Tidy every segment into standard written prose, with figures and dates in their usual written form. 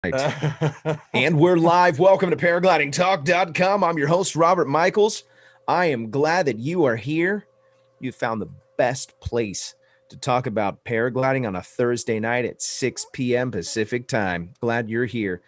And we're live. Welcome to paraglidingtalk.com. I'm your host, Robert Michaels. I am glad that you are here. You found the best place to talk about paragliding on a Thursday night at 6 p.m. Pacific time. Glad you're here.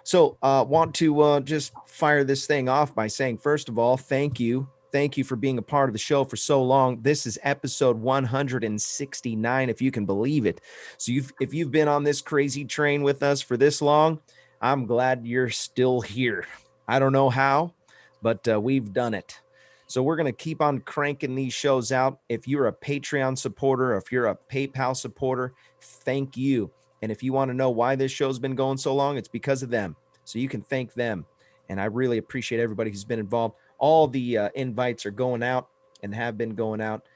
So want to just fire this thing off by saying, first of all, thank you. Thank you for being a part of the show for so long. This is episode 169, if you can believe it. So if you've been on this crazy train with us for this long, I'm glad you're still here. I don't know how, but we've done it. So we're going to keep on cranking these shows out. If you're a Patreon supporter, or if you're a PayPal supporter, thank you. And if you want to know why this show's been going so long, it's because of them. So you can thank them. And I really appreciate everybody who's been involved. All the invites are going out and have been going out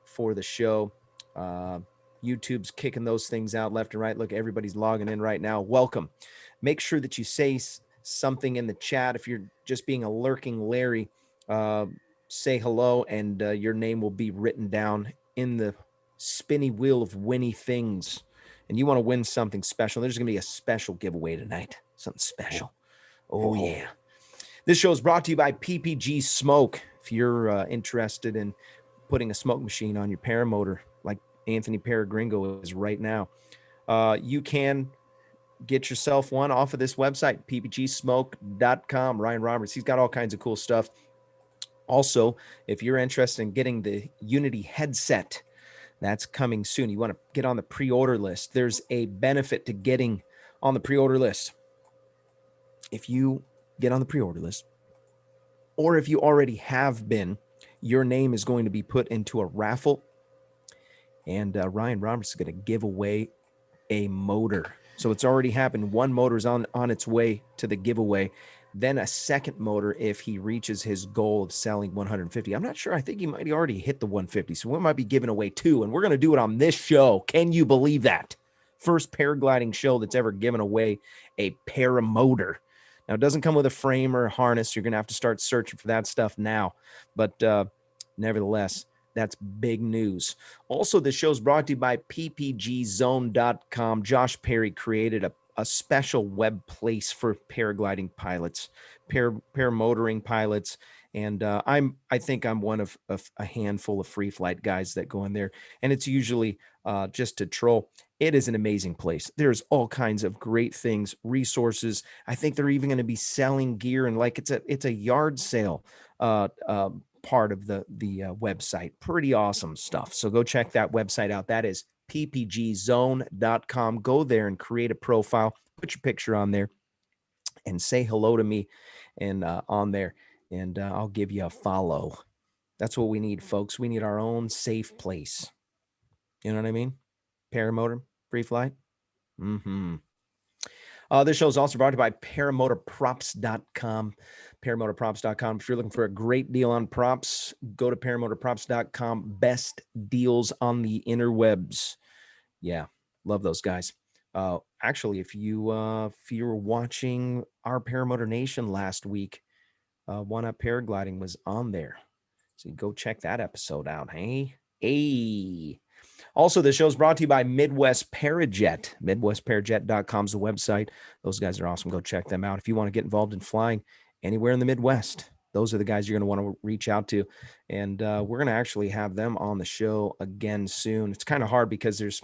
for the show. YouTube's kicking those things out left and right. Look, everybody's logging in right now. Welcome. Make sure that you say something in the chat. If you're just being a lurking Larry, say hello, and your name will be written down in the spinny wheel of winny things. And you want to win something special. There's going to be a special giveaway tonight. Something special. Oh, yeah. This show is brought to you by PPG Smoke. If you're interested in putting a smoke machine on your paramotor, like Anthony Paragringo is right now, you can get yourself one off of this website, ppgsmoke.com. Ryan Roberts, he's got all kinds of cool stuff. Also, if you're interested in getting the Unity headset, that's coming soon. You want to get on the pre-order list. There's a benefit to getting on the pre-order list. If you get on the pre-order list, or if you already have been, your name is going to be put into a raffle, and Ryan Roberts is going to give away a motor. So it's already happened. One motor is on its way to the giveaway. Then a second motor if he reaches his goal of selling 150. I'm not sure. I think he might already hit the 150. So we might be giving away two, and we're going to do it on this show. Can you believe that? First paragliding show that's ever given away a paramotor. Now, it doesn't come with a frame or a harness. You're going to have to start searching for that stuff now. But nevertheless, that's big news. Also, the show's brought to you by ppgzone.com. Josh Perry created a special web place for paragliding pilots, paramotoring pilots. And I think I'm one of a handful of free flight guys that go in there. And it's usually just to troll. It is an amazing place. There's all kinds of great things, resources. I think they're even going to be selling gear, and like it's a yard sale part of the website. Pretty awesome stuff. So go check that website out. That is ppgzone.com. Go there and create a profile. Put your picture on there and say hello to me and on there, and I'll give you a follow. That's what we need, folks. We need our own safe place. You know what I mean? Paramotor, free flight. This show is also brought to you by paramotorprops.com. Paramotorprops.com. If you're looking for a great deal on props, go to paramotorprops.com. Best deals on the interwebs. Yeah, love those guys. Actually, if you were watching our Paramotor Nation last week, One Up Paragliding was on there. So you go check that episode out. Hey. Also, the show is brought to you by Midwest Parajet. MidwestParajet.com is the website. Those guys are awesome. Go check them out. If you want to get involved in flying anywhere in the Midwest, those are the guys you're going to want to reach out to. And we're going to actually have them on the show again soon. It's kind of hard because there's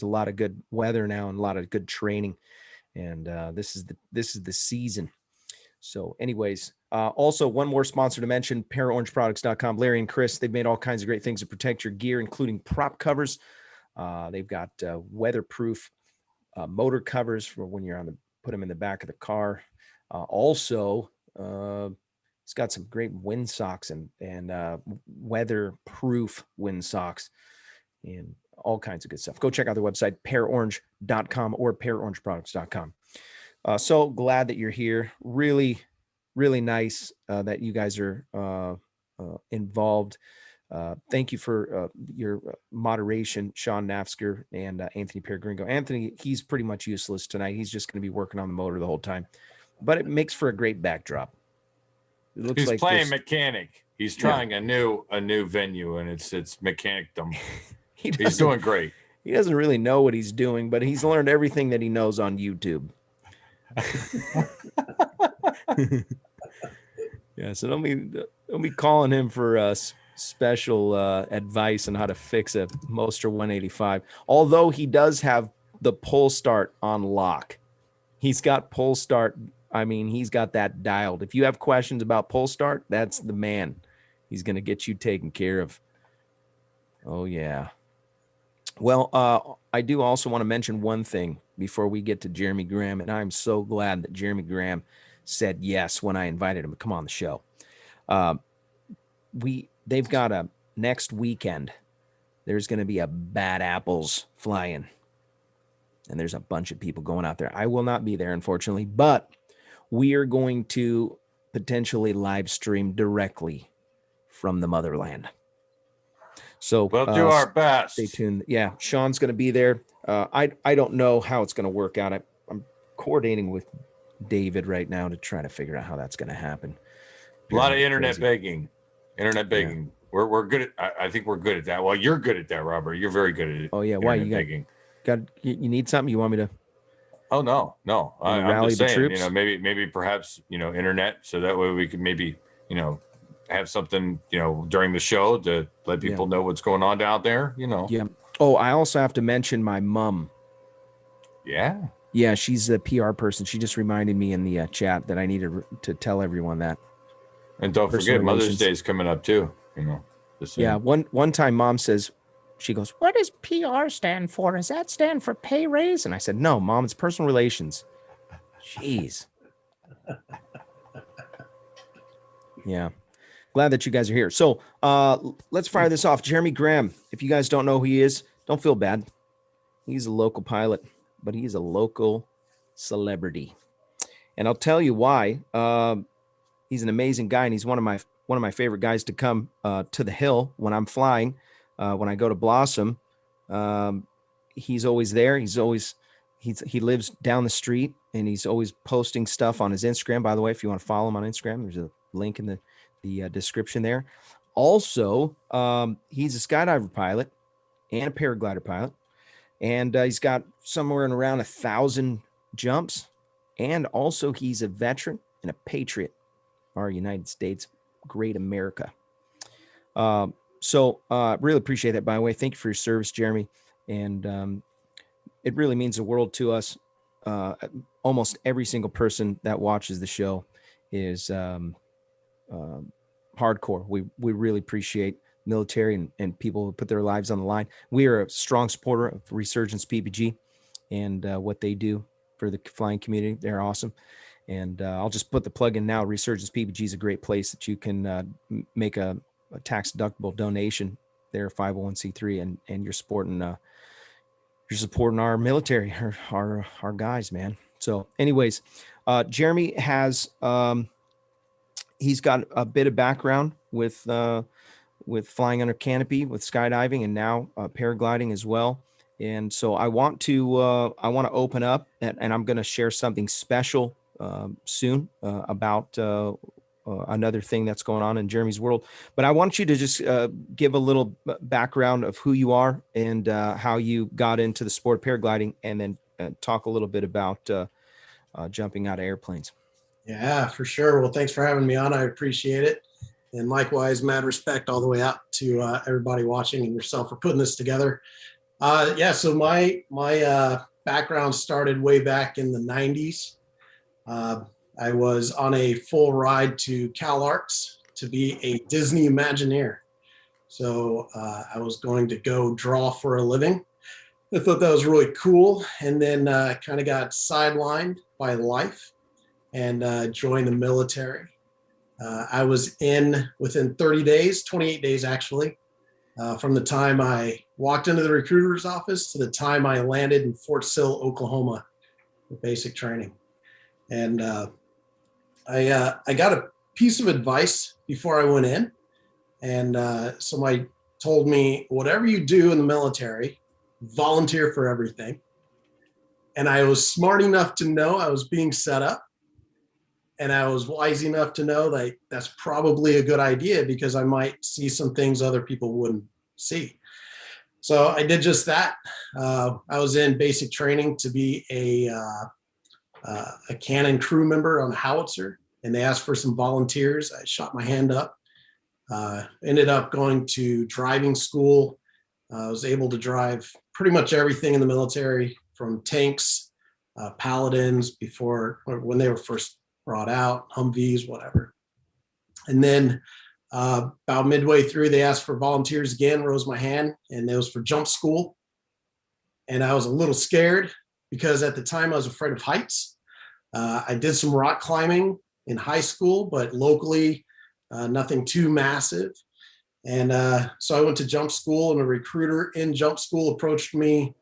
a lot of good weather now and a lot of good training. And this is the season. So anyways, also one more sponsor to mention, paraorangeproducts.com. Larry and Chris, they've made all kinds of great things to protect your gear, including prop covers. They've got weatherproof motor covers for when you're put them in the back of the car. Also, it's got some great wind socks and weatherproof wind socks and all kinds of good stuff. Go check out their website, paraorange.com or paraorangeproducts.com. So glad that you're here. Really, really nice that you guys are involved. Thank you for your moderation, Sean Nafsker and Anthony Paragringo. Anthony, he's pretty much useless tonight. He's just going to be working on the motor the whole time, but it makes for a great backdrop. It looks like playing mechanic. He's trying a new venue, and it's mechanicdom. He's doing great. He doesn't really know what he's doing, but he's learned everything that he knows on YouTube. Yeah, so don't be calling him for special advice on how to fix a Moster 185. Although he does have the pull start on lock. He's got pull start. I mean, he's got that dialed. If you have questions about pull start, that's the man. He's going to get you taken care of. Oh, yeah. Well, I do also want to mention one thing before we get to Jeremy Graham, and I'm so glad that Jeremy Graham said yes when I invited him to come on the show. They've got a next weekend. There's going to be a Bad Apples flying, and there's a bunch of people going out there. I will not be there, unfortunately, but we are going to potentially live stream directly from the motherland. So we'll do our best. Stay tuned. Yeah, Sean's going to be there. I don't know how it's going to work out. I'm coordinating with David right now to try to figure out how that's going to happen. A lot of internet begging. Yeah. We're good at. I think we're good at that. Well, you're good at that, Robert. You're very good at it. Oh yeah. Why you begging? You need something? You want me to? Oh no. I'm just saying. Troops? Maybe perhaps internet, so that way we could maybe have something during the show to let people know what's going on down there. Yeah. Oh, I also have to mention my mom. Yeah. Yeah, she's a PR person. She just reminded me in the chat that I needed to tell everyone that. And don't forget, Mother's Day is coming up too. Yeah. One time, Mom says, she goes, "What does PR stand for? Does that stand for pay raise?" And I said, "No, Mom, it's personal relations." Jeez. Yeah. Glad that you guys are here. So let's fire this off. Jeremy Graham, if you guys don't know who he is, don't feel bad. He's a local pilot, but he's a local celebrity. And I'll tell you why. He's an amazing guy, and he's one of my favorite guys to come to the hill when I'm flying. When I go to Blossom, he's always there. He lives down the street, and he's always posting stuff on his Instagram. By the way, if you want to follow him on Instagram, there's a link in the description there. Also, he's a skydiver pilot and a paraglider pilot, and he's got somewhere in around 1,000 jumps. And also, he's a veteran and a patriot, our United States, great America. So really appreciate that, by the way. Thank you for your service, Jeremy. And it really means the world to us. Almost every single person that watches the show is hardcore. We really appreciate military and people who put their lives on the line. We are a strong supporter of Resurgence PPG and what they do for the flying community. They're awesome. And I'll just put the plug in now. Resurgence PPG is a great place that you can make a tax deductible donation. They're 501c3, and you're supporting our military, our guys, man. So anyways, Jeremy has he's got a bit of background with flying under canopy, with skydiving, and now paragliding as well. And so I want to open up, and I'm going to share something special soon about another thing that's going on in Jeremy's world. But I want you to just give a little background of who you are and how you got into the sport of paragliding, and then talk a little bit about jumping out of airplanes. Yeah, for sure. Well, thanks for having me on. I appreciate it. And likewise, mad respect all the way out to everybody watching and yourself for putting this together. So my background started way back in the 90s. I was on a full ride to CalArts to be a Disney Imagineer. So I was going to go draw for a living. I thought that was really cool. And then kind of got sidelined by life and joined the military. I was in within 30 days, 28 days actually, from the time I walked into the recruiter's office to the time I landed in Fort Sill, Oklahoma for basic training. And I got a piece of advice before I went in. And somebody told me, whatever you do in the military, volunteer for everything. And I was smart enough to know I was being set up. And I was wise enough to know that that's probably a good idea because I might see some things other people wouldn't see. So I did just that. I was in basic training to be a a Cannon crew member on a howitzer, and they asked for some volunteers. I shot my hand up. Ended up going to driving school. I was able to drive pretty much everything in the military, from tanks, Paladins when they were first brought out, Humvees, whatever. And then about midway through, they asked for volunteers again, rose my hand, and it was for jump school. And I was a little scared because at the time I was afraid of heights. I did some rock climbing in high school, but locally, nothing too massive. And so I went to jump school, and a recruiter in jump school approached me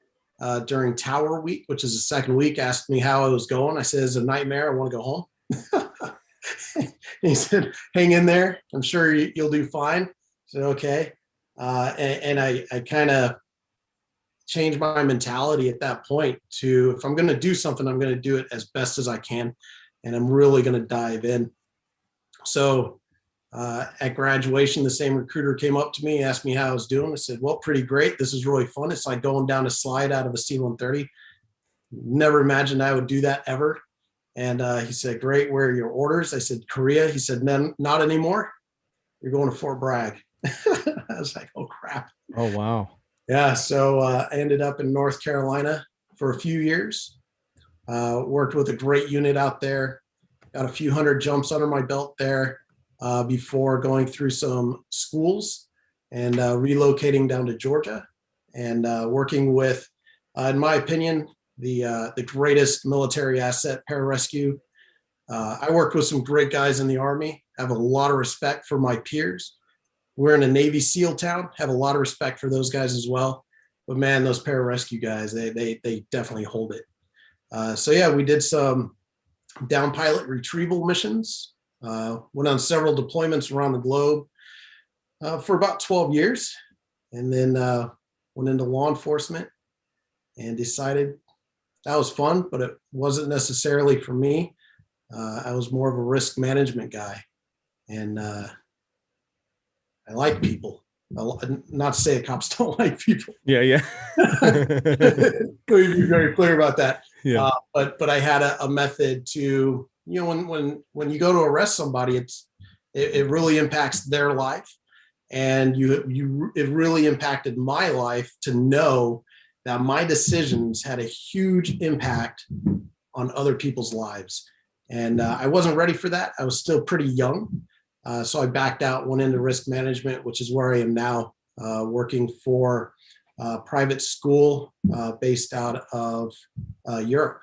during Tower Week, which is the second week, asked me how I was going. I said, it's a nightmare. I want to go home. He said, hang in there. I'm sure you'll do fine. I said, okay. And I kind of changed my mentality at that point to, if I'm going to do something, I'm going to do it as best as I can. And I'm really going to dive in. So at graduation, the same recruiter came up to me, asked me how I was doing. I said, well, pretty great. This is really fun. It's like going down a slide out of a C-130. Never imagined I would do that ever. And he said, great, where are your orders? I said, Korea. He said, no, not anymore. You're going to Fort Bragg. I was like, oh, crap. Oh, wow. Yeah. So I ended up in North Carolina for a few years. Worked with a great unit out there. Got a few hundred jumps under my belt there before going through some schools and relocating down to Georgia and working with, in my opinion, the greatest military asset, pararescue. I worked with some great guys in the Army. I have a lot of respect for my peers. We're in a Navy SEAL town. Have a lot of respect for those guys as well. But man, those pararescue guys, they definitely hold it. So yeah, we did some down pilot retrieval missions. Went on several deployments around the globe for about 12 years, and then went into law enforcement and decided that was fun, but it wasn't necessarily for me. I was more of a risk management guy, and I like people. Not to say the cops don't like people. Yeah. Let me be very clear about that. Yeah. But I had a method to, when you go to arrest somebody, it really impacts their life, and it really impacted my life to know that my decisions had a huge impact on other people's lives. And I wasn't ready for that. I was still pretty young. So I backed out, went into risk management, which is where I am now, working for a private school based out of Europe.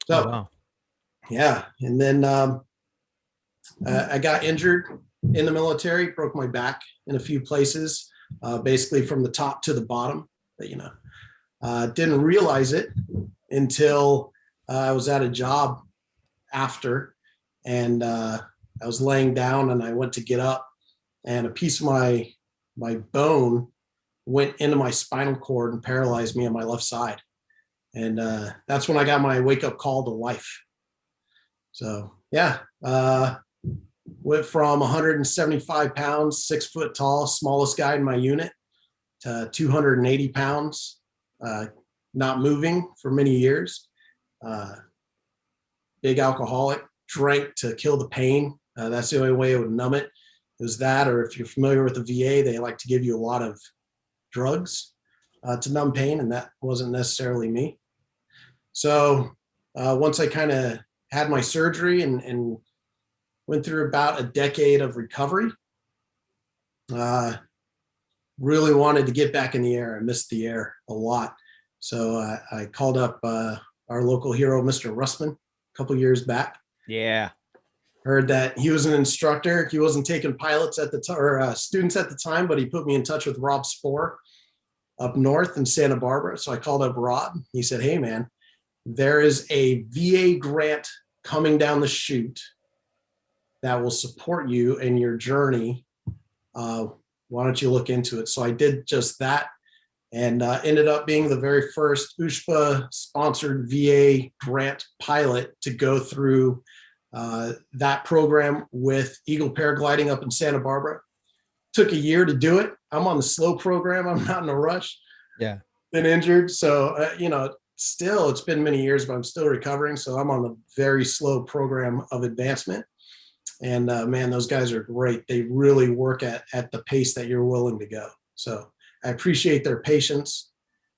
So, Oh, wow. yeah. And then I got injured in the military, broke my back in a few places, basically from the top to the bottom. But, didn't realize it until I was at a job after, and I was laying down and I went to get up, and a piece of my bone went into my spinal cord and paralyzed me on my left side. And that's when I got my wake up call to life. So yeah, went from 175 pounds, 6 foot tall, smallest guy in my unit, to 280 pounds, not moving for many years. Big alcoholic, drank to kill the pain. That's the only way it would numb it. It was that, or if you're familiar with the VA, they like to give you a lot of drugs to numb pain, and that wasn't necessarily me. So once I kind of had my surgery and went through about a decade of recovery, really wanted to get back in the air. I missed the air a lot. So I called up our local hero, Mr. Russman, a couple years back. Yeah. Heard that he was an instructor. He wasn't taking pilots at the time, or students at the time, but he put me in touch with Rob Spohr up north in Santa Barbara. So I called up Rob. He said, hey, man, there is a VA grant coming down the chute that will support you in your journey. Why don't you look into it? So I did just that, and ended up being the very first USHPA-sponsored VA grant pilot to go through that program with Eagle Paragliding up in Santa Barbara. Took a year to do it. I'm on the slow program. I'm not in a rush. Yeah. Been injured. So, still, it's been many years, but I'm still recovering. So I'm on a very slow program of advancement. And man, those guys are great. They really work at the pace that you're willing to go. So I appreciate their patience.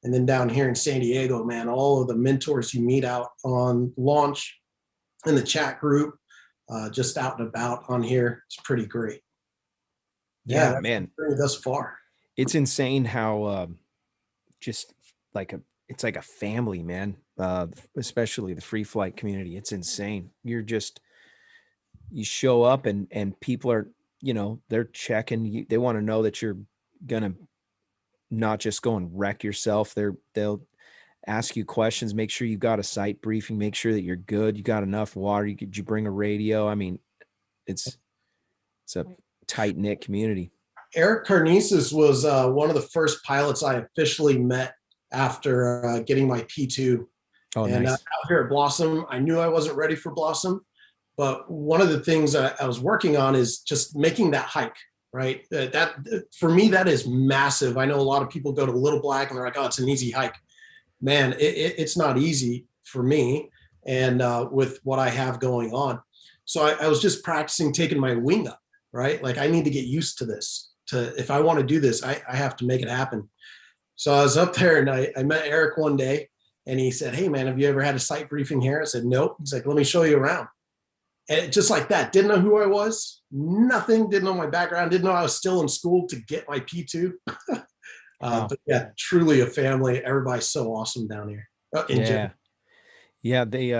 And then down here in San Diego, man, all of the mentors you meet out on launch in the chat group, just out and about on here, it's pretty great. Yeah, man. Thus far, it's insane how just it's like a family, man. Especially the free flight community. It's insane. You show up and people are, they're checking you. They want to know that you're gonna not just go and wreck yourself. They'll ask you questions, make sure you got a site briefing, make sure that you're good. You got enough water. Did you bring a radio? I mean, it's a tight knit community. Eric Carnices was one of the first pilots I officially met after getting my P2. Oh, and nice. Out here at Blossom, I knew I wasn't ready for Blossom, but one of the things I was working on is just making that hike. Right. That for me, that is massive. I know a lot of people go to Little Black and they're like, oh, it's an easy hike. Man, it's not easy for me. And with what I have going on. So I was just practicing taking my wing up, right? Like I need to get used to this. If I want to do this, I have to make it happen. So I was up there and I met Eric one day and he said, hey man, have you ever had a site briefing here? I said, nope. He's like, let me show you around. And just like that, didn't know who I was, nothing, didn't know my background, didn't know I was still in school to get my P2. Wow. But yeah, truly a family. Everybody's so awesome down here. Yeah. They,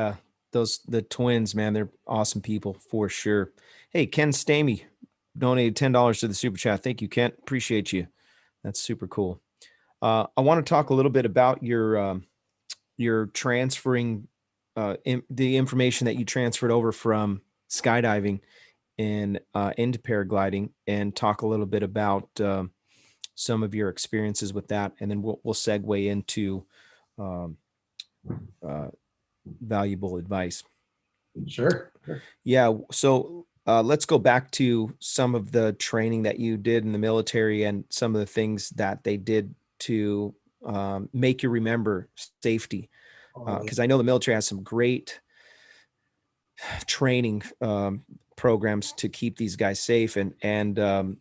the twins, man, they're awesome people for sure. Hey, Ken Stamey donated $10 to the super chat. Thank you, Kent. Appreciate you. That's super cool. I want to talk a little bit about your transferring the information that you transferred over from skydiving and into paragliding, and talk a little bit about some of your experiences with that, and then we'll segue into valuable advice. Sure. Yeah. So let's go back to some of the training that you did in the military and some of the things that they did to make you remember safety. Because I know the military has some great training programs to keep these guys safe, and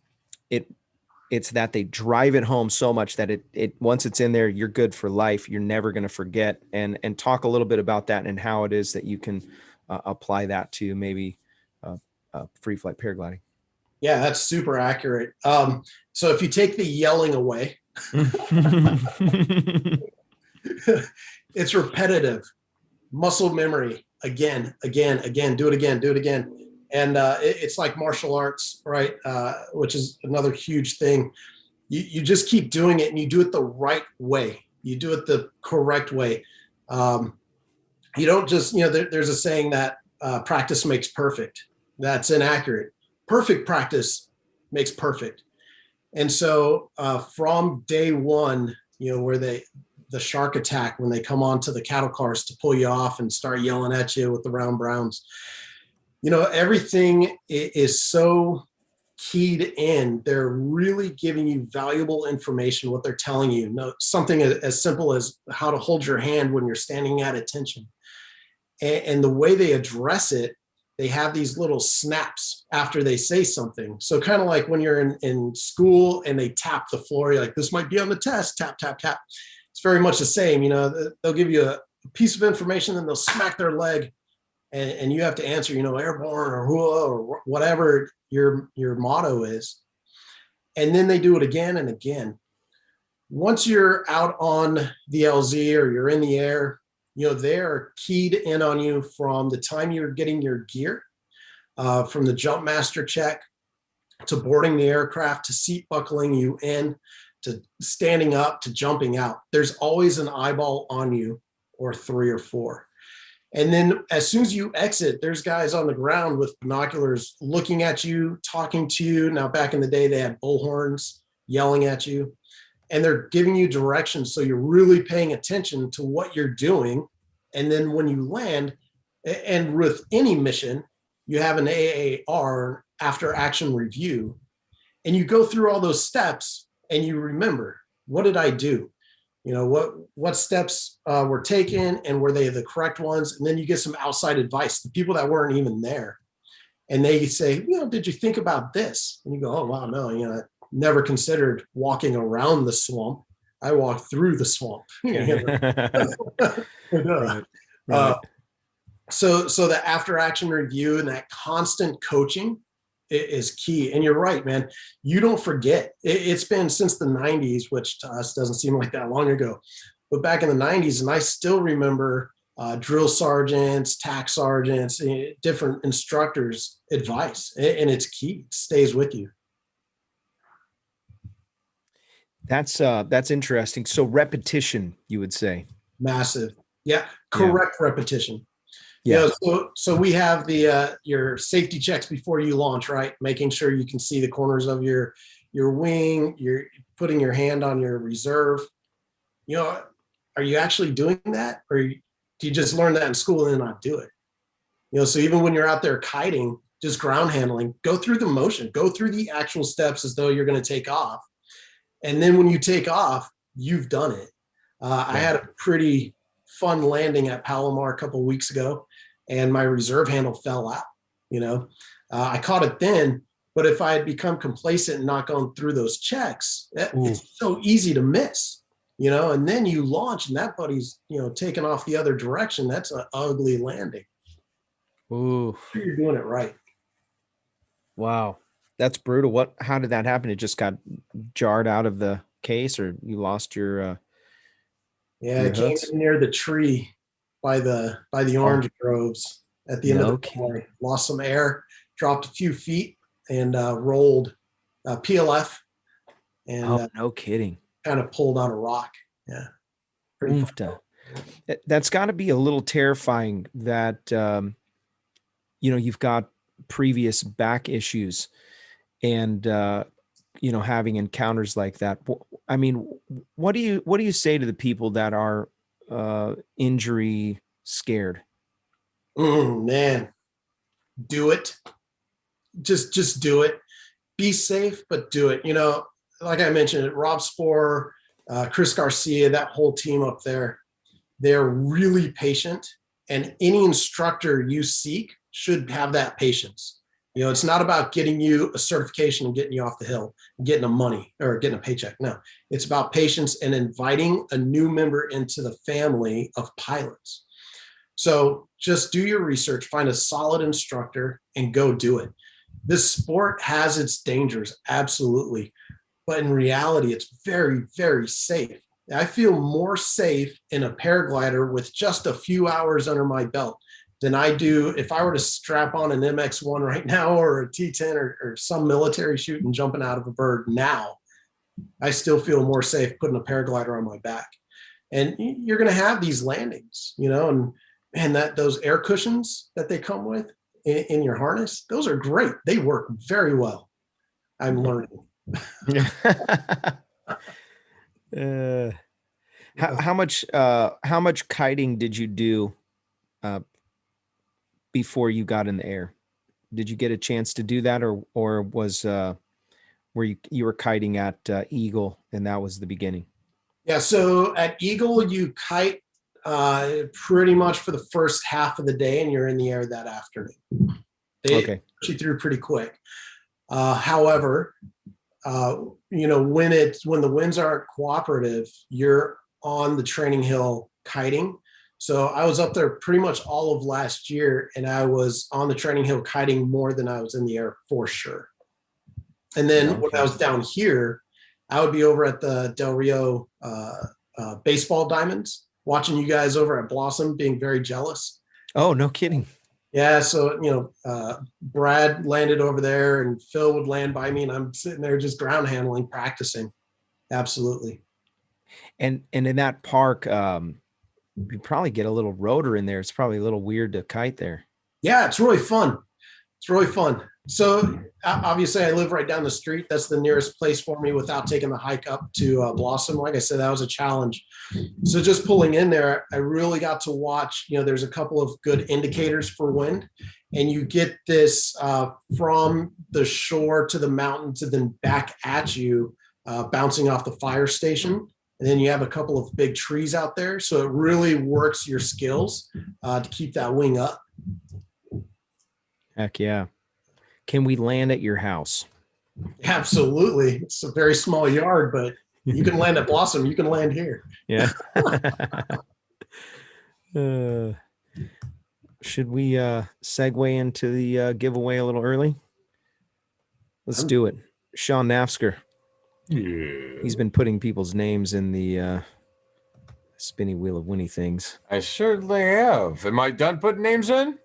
it's that they drive it home so much that it once it's in there, you're good for life. You're never going to forget. And talk a little bit about that and how it is that you can apply that to maybe free flight paragliding. Yeah, that's super accurate. So if you take the yelling away, it's repetitive, muscle memory, again, do it again. And it's like martial arts, right? Which is another huge thing. You just keep doing it and you do it the right way. You do it the correct way. You don't just, there's a saying that practice makes perfect. That's inaccurate. Perfect practice makes perfect. And so from day one, where the shark attack, when they come onto the cattle cars to pull you off and start yelling at you with the round browns, everything is so keyed in. They're really giving you valuable information, what they're telling you. Something as simple as how to hold your hand when you're standing at attention. And the way they address it, they have these little snaps after they say something. So kind of like when you're in school and they tap the floor, you're like, this might be on the test, tap, tap, tap. It's very much the same. They'll give you a piece of information and they'll smack their leg and you have to answer, airborne or hula or whatever your motto is. And then they do it again and again. Once you're out on the LZ or you're in the air, they're keyed in on you from the time you're getting your gear, from the jump master check to boarding the aircraft, to seat buckling you in, to standing up, to jumping out. There's always an eyeball on you, or 3 or 4. And then as soon as you exit, there's guys on the ground with binoculars looking at you, talking to you. Now, back in the day, they had bullhorns yelling at you. And they're giving you directions, so you're really paying attention to what you're doing. And then when you land, and with any mission, you have an AAR, after action review, and you go through all those steps and you remember, what did I do? what steps were taken and were they the correct ones? And then you get some outside advice, the people that weren't even there. And they say, did you think about this? And you go, oh, wow, no, I never considered walking around the swamp. I walked through the swamp. Right. Right. So the after action review and that constant coaching is key. And you're right, man. You don't forget. It's been since the 90s, which to us doesn't seem like that long ago. But back in the 90s, and I still remember drill sergeants, TAC sergeants, different instructors' advice. And it's key. It stays with you. That's interesting. So repetition, you would say. Massive. Yeah. Correct repetition. Yeah. So we have your safety checks before you launch, right? Making sure you can see the corners of your wing, you're putting your hand on your reserve. Are you actually doing that? Or do you just learn that in school and then not do it? So even when you're out there kiting, just ground handling, go through the motion, go through the actual steps as though you're going to take off. And then when you take off, you've done it. I had a pretty fun landing at Palomar a couple of weeks ago, and my reserve handle fell out. I caught it then, but if I had become complacent and not gone through those checks, it's so easy to miss, and then you launch and that buddy's, taking off the other direction. That's an ugly landing. Ooh. You're doing it right. Wow. That's brutal. How did that happen? It just got jarred out of the case, or you lost your it came in near the tree by the orange groves at the end of the valley. Lost some air, dropped a few feet, and rolled PLF. And no kidding. Kind of pulled on a rock. Yeah. Pretty fun. That's got to be a little terrifying that you've got previous back issues and having encounters like that. I mean, what do you say to the people that are injury scared? Man, do it. Just do it. Be safe, but do it. Like I mentioned, Rob Sporer, Chris Garcia, that whole team up there, they're really patient, and any instructor you seek should have that patience. It's not about getting you a certification and getting you off the hill and getting a money or getting a paycheck. No, it's about patience and inviting a new member into the family of pilots. So just do your research, find a solid instructor, and go do it. This sport has its dangers, absolutely. But in reality, it's very, very safe. I feel more safe in a paraglider with just a few hours under my belt than I do if I were to strap on an MX-1 right now, or a T-10 or some military chute and jumping out of a bird now. I still feel more safe putting a paraglider on my back. And you're going to have these landings, and those air cushions that they come with in your harness, those are great. They work very well. I'm learning. How much kiting did you do before you got in the air? Did you get a chance to do that, or was where you were kiting at Eagle and that was the beginning? Yeah, so at Eagle you kite pretty much for the first half of the day, and you're in the air that afternoon. They push you through pretty quick. However, when the winds aren't cooperative, you're on the training hill kiting. So I was up there pretty much all of last year, and I was on the training hill kiting more than I was in the air for sure. And then when I was down here, I would be over at the Del Rio baseball diamonds, watching you guys over at Blossom, being very jealous. Oh, no kidding. Yeah. So, Brad landed over there and Phil would land by me, and I'm sitting there just ground handling, practicing. Absolutely. And in that park, you probably get a little rotor in there. It's probably a little weird to kite there. Yeah, it's really fun. It's really fun. So obviously I live right down the street. That's the nearest place for me without taking the hike up to Blossom. Like I said, that was a challenge. So just pulling in there, I really got to watch, there's a couple of good indicators for wind, and you get this from the shore to the mountains and then back at you, bouncing off the fire station. And then you have a couple of big trees out there. So it really works your skills to keep that wing up. Heck yeah. Can we land at your house? Absolutely. It's a very small yard, but you can land at Blossom. You can land here. Yeah. Should we segue into the giveaway a little early? Let's do it. Sean Nafsker. Yeah. He's been putting people's names in the spinny wheel of Winnie things. I certainly have. Am I done putting names in?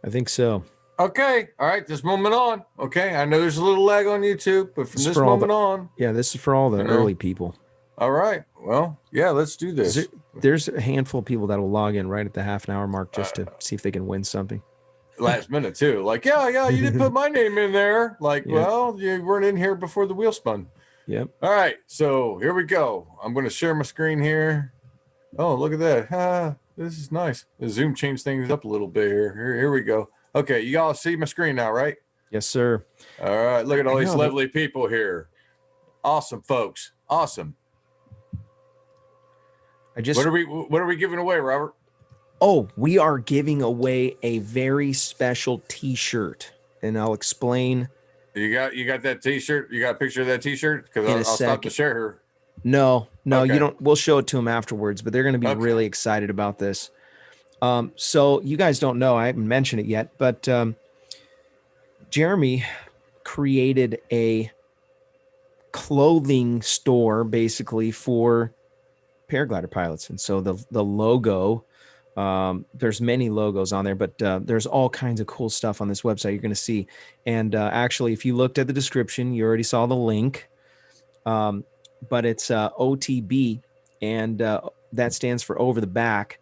I think so. Okay. All right. This moment on. Okay. I know there's a little lag on YouTube, but from this moment on. Yeah, this is for all the early people. All right. Well, yeah, let's do this. There's a handful of people that will log in right at the half an hour mark just to see if they can win something. Last minute, too. Like, yeah, you didn't put my name in there. Like, well, you weren't in here before the wheel spun. Yep. All right. So here we go. I'm going to share my screen here. Oh, look at that. This is nice. The Zoom changed things up a little bit here. Here we go. Okay, you all see my screen now, right? Yes, sir. All right, look at all these lovely people here. Awesome, folks. Awesome. What are we giving away, Robert? Oh, we are giving away a very special T-shirt, and I'll explain. You got that T-shirt? You got a picture of that T-shirt? Because I'll stop to share her. No, okay. You don't. We'll show it to them afterwards, but they're going to be really excited about this. So you guys don't know, I haven't mentioned it yet, but Jeremy created a clothing store basically for paraglider pilots. And so the logo, there's many logos on there, but there's all kinds of cool stuff on this website you're going to see. And actually, if you looked at the description, you already saw the link, but it's OTB, and that stands for over the back.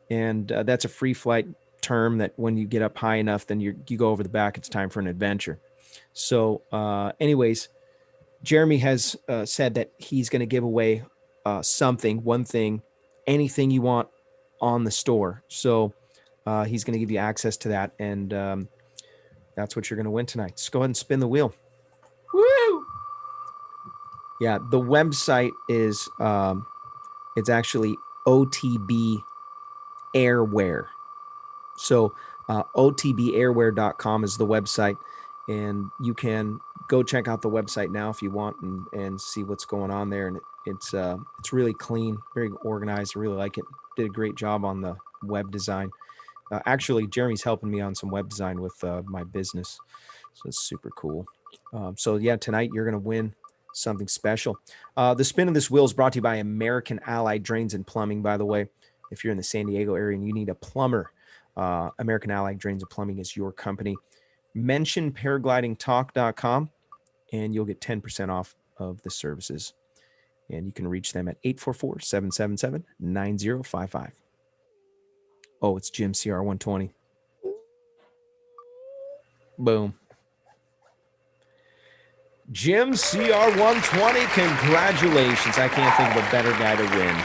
And that's a free flight term that when you get up high enough, then you go over the back. It's time for an adventure. So anyways, Jeremy has said that he's going to give away one thing, anything you want on the store. So he's going to give you access to that. And that's what you're going to win tonight. Just go ahead and spin the wheel. Woo! Yeah, the website is, it's actually OTB Airwear. So otbairwear.com is the website, and you can go check out the website now if you want and see what's going on there. And it's really clean, very organized. I really like it. Did a great job on the web design. Actually, Jeremy's helping me on some web design with my business, so it's super cool. So yeah, tonight you're gonna win something special. The spin of this wheel is brought to you by American Allied Drains and Plumbing, by the way. If you're in the San Diego area and you need a plumber, American Allied Drains and Plumbing is your company. Mention paraglidingtalk.com and you'll get 10% off of the services. And you can reach them at 844-777-9055. Oh, it's Jim CR120. Boom. Jim CR120, congratulations. I can't think of a better guy to win.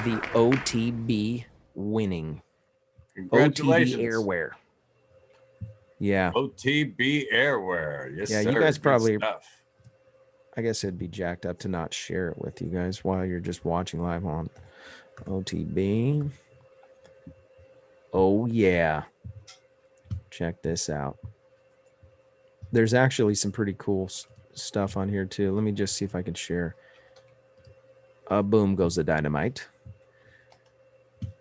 The OTB winning. Congratulations. OTB Airwear. Yeah. OTB Airwear. Yes, yeah, sir. You guys probably, stuff. I guess it'd be jacked up to not share it with you guys while you're just watching live on OTB. Oh, yeah. Check this out. There's actually some pretty cool stuff on here, too. Let me just see if I can share. Boom goes the dynamite.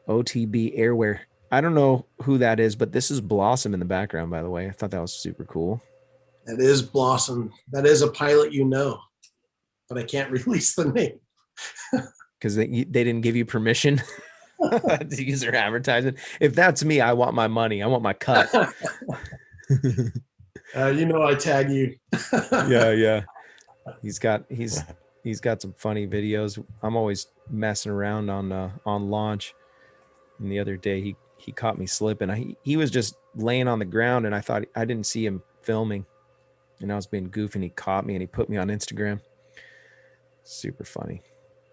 OTB Airwear. I don't know who that is, but this is Blossom in the background, by the way. I thought that was super cool. That is Blossom. That is a pilot, but I can't release the name. Because they didn't give you permission to use their advertisement. If that's me, I want my money. I want my cut. I tag you. Yeah. He's got some funny videos. I'm always messing around on launch. And the other day he caught me slipping. He was just laying on the ground, and I thought I didn't see him filming. And I was being goofy, and he caught me and he put me on Instagram. Super funny.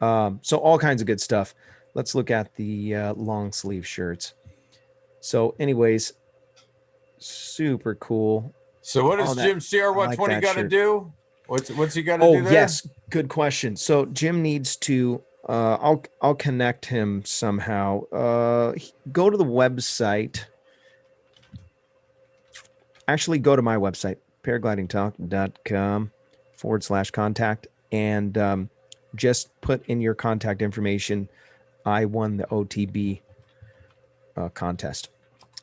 So all kinds of good stuff. Let's look at the long sleeve shirts. So anyways, super cool. So what does Jim CR120 got to do? What's he got to do Oh, there? yes. Good question. So Jim needs to, I'll connect him somehow. Go to the website. Actually, go to my website, paraglidingtalk.com/contact, and just put in your contact information. I won the OTB contest,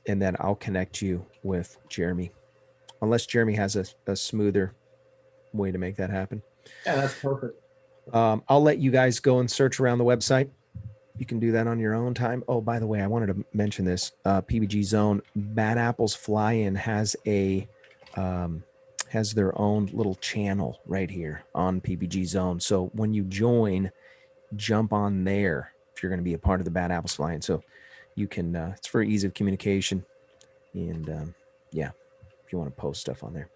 and then I'll connect you with Jeremy, unless Jeremy has a smoother way to make that happen. Yeah, that's perfect. I'll let you guys go and search around the website. You can do that on your own time. Oh, by the way, I wanted to mention this. PBG Zone, Bad Apples Fly-In has their own little channel right here on PBG Zone. So when you join, jump on there if you're going to be a part of the Bad Apples Fly-In. So you can, it's for ease of communication. And yeah, if you want to post stuff on there.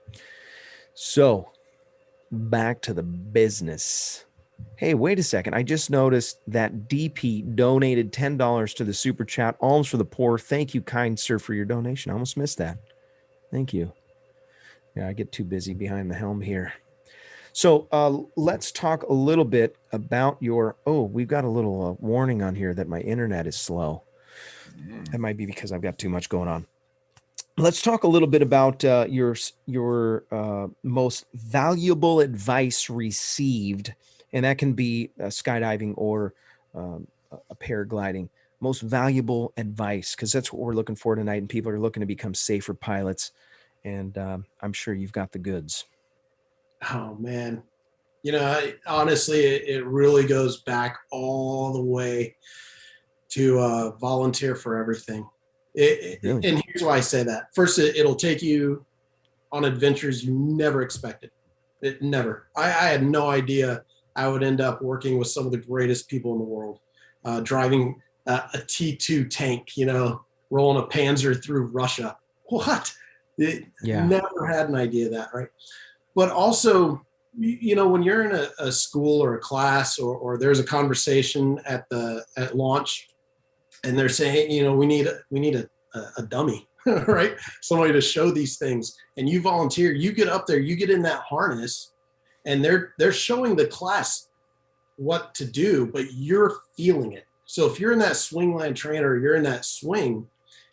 So back to the business. Hey, wait a second. I just noticed that DP donated $10 to the super chat, Alms for the Poor. Thank you, kind sir, for your donation. I almost missed that. Thank you. Yeah, I get too busy behind the helm here. So let's talk a little bit about your, we've got a little warning on here that my internet is slow. That might be because I've got too much going on. Let's talk a little bit about your most valuable advice received, and that can be skydiving or a paragliding. Most valuable advice, because that's what we're looking for tonight, and people are looking to become safer pilots. And I'm sure you've got the goods. Oh man, honestly, it really goes back all the way to volunteer for everything. Really? And here's why I say that. First, it'll take you on adventures you never expected. Never. I had no idea I would end up working with some of the greatest people in the world, driving a T2 tank, rolling a Panzer through Russia. What? Never had an idea of that, right? But also, when you're in a school or a class or there's a conversation at launch, and they're saying, we need a dummy, right? Somebody to show these things. And you volunteer, you get up there, you get in that harness, and they're showing the class what to do, but you're feeling it. So if you're in that swing line trainer, or you're in that swing,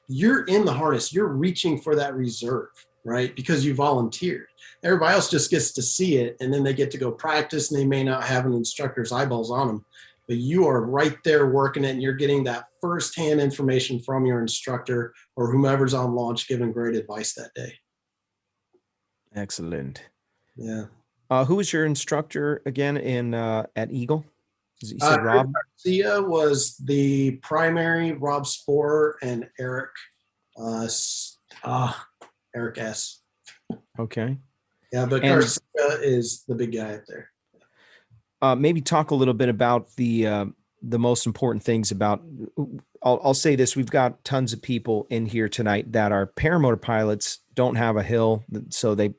you're in the harness, you're reaching for that reserve, right? Because you volunteered. Everybody else just gets to see it, and then they get to go practice, and they may not have an instructor's eyeballs on them. But you are right there working it, and you're getting that firsthand information from your instructor or whomever's on launch giving great advice that day. Excellent. Yeah. Who was your instructor again at Eagle? You said Rob? Garcia was the primary, Rob Sporer, and Eric S. Okay. Yeah, but Garcia is the big guy up there. Maybe talk a little bit about the most important things about. I'll say this: we've got tons of people in here tonight that are paramotor pilots, don't have a hill, so they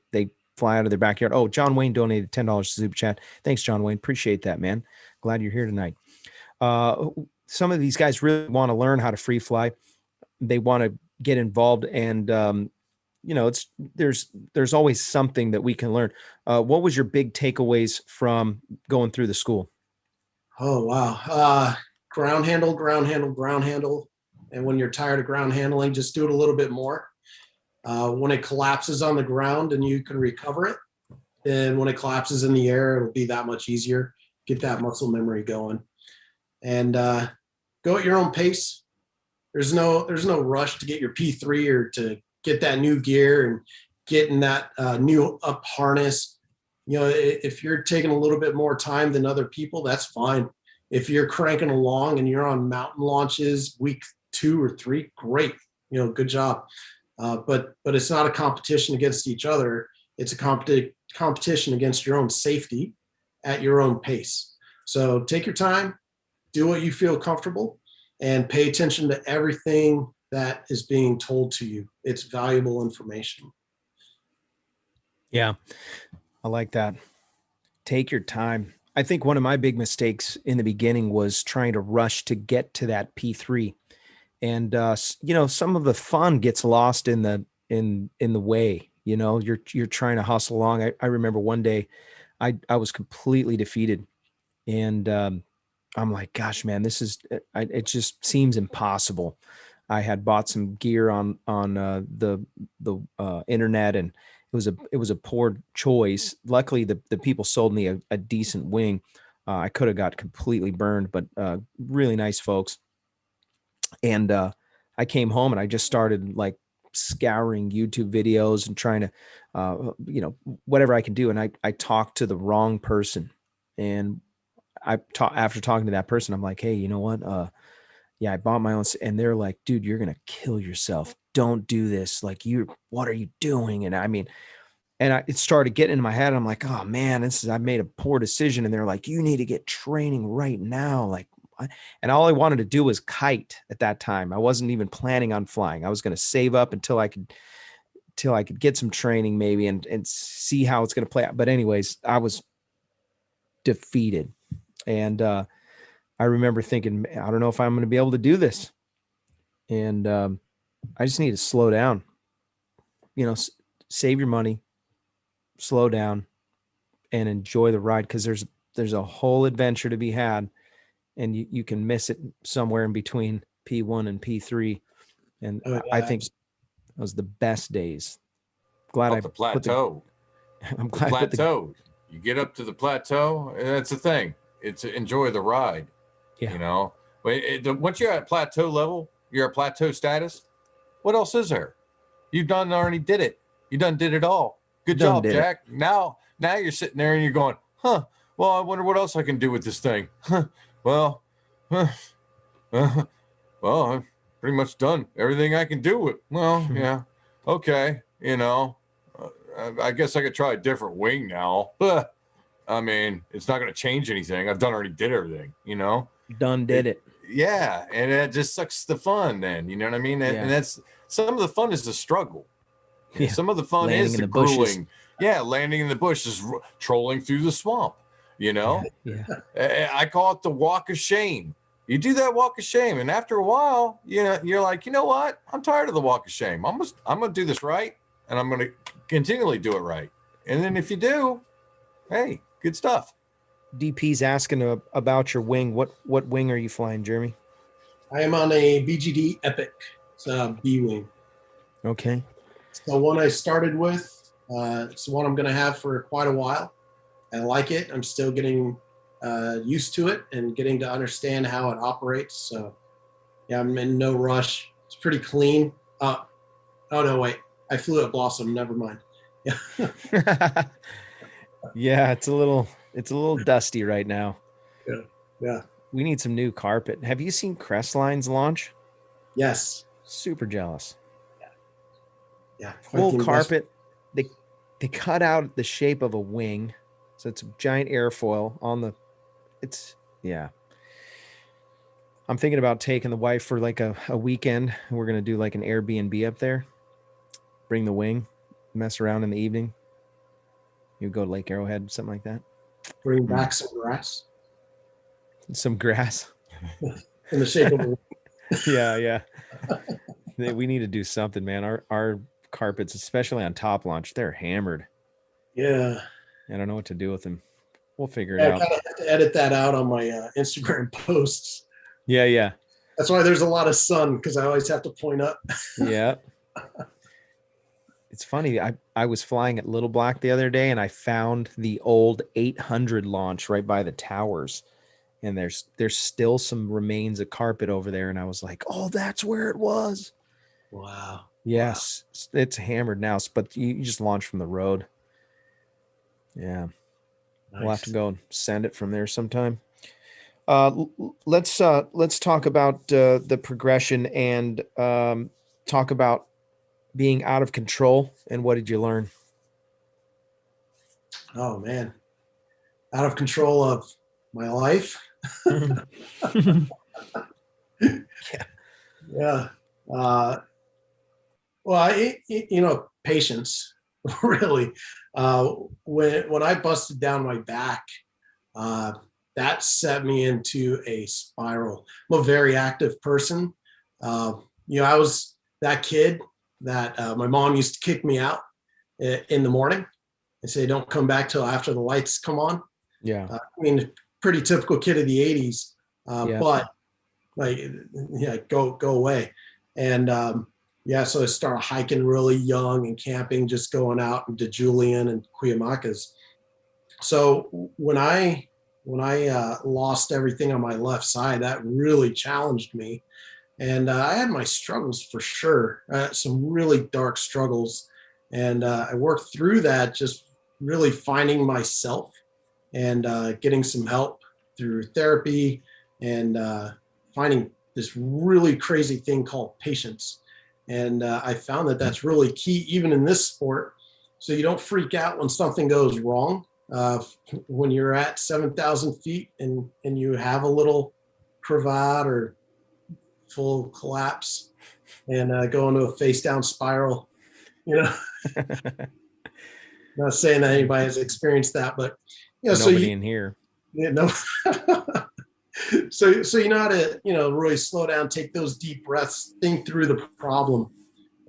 fly out of their backyard. Oh, John Wayne donated $10 to Super Chat. Thanks, John Wayne. Appreciate that, man. Glad you're here tonight. Some of these guys really want to learn how to free fly. They want to get involved, and there's always something that we can learn. What was your big takeaways from going through the school? Oh, wow. Ground handle. And when you're tired of ground handling, just do it a little bit more. When it collapses on the ground and you can recover it, and when it collapses in the air, it'll be that much easier. Get that muscle memory going, and go at your own pace. There's no rush to get your P3 or to get that new gear and getting that new up harness. If you're taking a little bit more time than other people, that's fine. If you're cranking along and you're on mountain launches week 2 or 3, great. Good job. But it's not a competition against each other. It's a competition against your own safety at your own pace. So take your time, do what you feel comfortable, and pay attention to everything that is being told to you. It's valuable information. Yeah, I like that. Take your time. I think one of my big mistakes in the beginning was trying to rush to get to that P3. And some of the fun gets lost in the way. You're trying to hustle along. I remember one day I was completely defeated. And I'm like, gosh, man, it just seems impossible. I had bought some gear on the internet, and it was a poor choice. Luckily, the people sold me a decent wing. I could have got completely burned, but really nice folks. And I came home and I just started like scouring YouTube videos and trying to, whatever I can do. And I talked to the wrong person, and after talking to that person, I'm like, hey, you know what? Yeah, I bought my own, and they're like, dude, you're gonna kill yourself. Don't do this. Like, what are you doing? And I mean, it started getting in my head. I'm like, oh man, I made a poor decision. And they're like, you need to get training right now. Like, and all I wanted to do was kite at that time. I wasn't even planning on flying. I was going to save up until I could get some training maybe and see how it's going to play out. But anyways, I was defeated. And I remember thinking, I don't know if I'm going to be able to do this. And I just need to slow down, save your money, slow down, and enjoy the ride. Cause there's a whole adventure to be had, and you can miss it somewhere in between P1 and P3. And I think those the best days. Glad the plateau. I'm The glad plateau. You get up to the plateau, and that's the thing. It's enjoy the ride. Yeah. Once you're at plateau level, you're at plateau status. What else is there? You done already did it. You done did it all. Good job, Jack. Now you're sitting there and you're going, huh? Well, I wonder what else I can do with this thing. Well, well, I've pretty much done everything I can do with. Well, yeah, okay. I guess I could try a different wing now. But I mean, it's not going to change anything. I've already did everything. Did it. Yeah, and it just sucks the fun. Then you know what I mean. And that's some of the fun is the struggle. Yeah. Some of the fun landing is the grueling. Bushes. Yeah, landing in the bushes, trolling through the swamp. Yeah. I call it the walk of shame. You do that walk of shame, and after a while, you're like, you know what? I'm tired of the walk of shame. I'm gonna do this right, and I'm gonna continually do it right. And then if you do, hey, good stuff. DP's asking about your wing. What wing are you flying, Jeremy? I am on a BGD Epic. It's a B wing. Okay. So one I started with. It's the one I'm going to have for quite a while. I like it. I'm still getting used to it and getting to understand how it operates. So yeah, I'm in no rush. It's pretty clean. Oh no, wait. I flew at Blossom. Never mind. Yeah. Yeah, it's a little dusty right now. Yeah. We need some new carpet. Have you seen Crestline's launch? Yes. Super jealous. Yeah. Full carpet. They cut out the shape of a wing. So it's a giant airfoil on the I'm thinking about taking the wife for like a weekend. We're going to do like an Airbnb up there. Bring the wing, mess around in the evening. You go to Lake Arrowhead, something like that. Bring back some grass. Some grass. In the shape of a wing. Yeah. We need to do something, man. Our carpets, especially on top launch, they're hammered. Yeah. I don't know what to do with them. We'll figure it I out. kind of have to edit that out on my Instagram posts. Yeah. That's why there's a lot of sun, because I always have to point up. Yeah. It's funny. I was flying at Little Black the other day, and I found the old 800 launch right by the towers. And there's still some remains of carpet over there. And I was like, oh, that's where it was. Wow. Yes. Wow. It's hammered now, but you just launch from the road. Yeah. Nice. We'll have to go and send it from there sometime. Let's talk about the progression and talk about being out of control. And what did you learn? Oh man, out of control of my life. Yeah. Well, patience. Really. When I busted down my back, that set me into a spiral. I'm a very active person. I was that kid that my mom used to kick me out in the morning They say don't come back till after the lights come on. Yeah. I mean, pretty typical kid of the 80s, Yeah. but like, yeah, go away. And yeah, so I started hiking really young and camping, just going out into Julian and Cuyamacas. So when I lost everything on my left side, that really challenged me. And I had my struggles for sure, some really dark struggles. And I worked through that, just really finding myself and getting some help through therapy and finding this really crazy thing called patience. And I found that that's really key, even in this sport. So you don't freak out when something goes wrong. When you're at 7,000 feet and you have a little cravat or full collapse and go into a face down spiral, you know, not saying that anybody has experienced that, but nobody in here. You know, so you know how to, really slow down, take those deep breaths, think through the problem,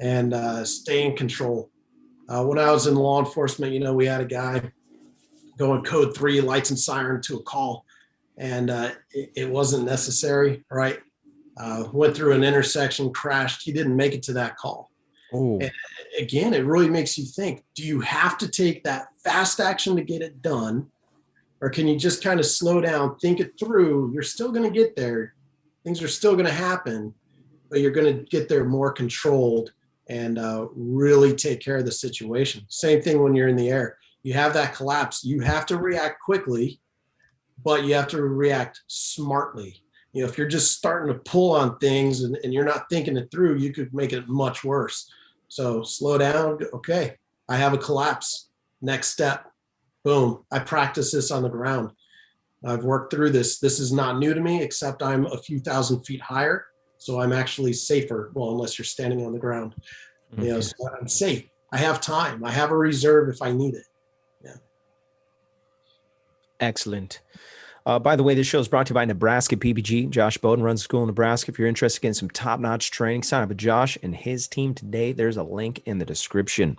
and stay in control. When I was in law enforcement, we had a guy going code 3, lights and siren to a call, and it wasn't necessary, right? Went through an intersection, crashed. He didn't make it to that call. Oh. And again, it really makes you think, do you have to take that fast action to get it done? Or can you just kind of slow down, think it through? You're still going to get there. Things are still going to happen, but you're going to get there more controlled and really take care of the situation. Same thing when you're in the air. You have that collapse. You have to react quickly, but you have to react smartly. If you're just starting to pull on things and you're not thinking it through, you could make it much worse. So slow down. Okay, I have a collapse. Next step. Boom. I practice this on the ground. I've worked through this. This is not new to me, except I'm a few thousand feet higher. So I'm actually safer. Well, unless you're standing on the ground. Okay. So I'm safe. I have time. I have a reserve if I need it. Yeah. Excellent. By the way, this show is brought to you by Nebraska PPG. Josh Bowden runs a school in Nebraska. If you're interested in some top-notch training, sign up with Josh and his team today. There's a link in the description.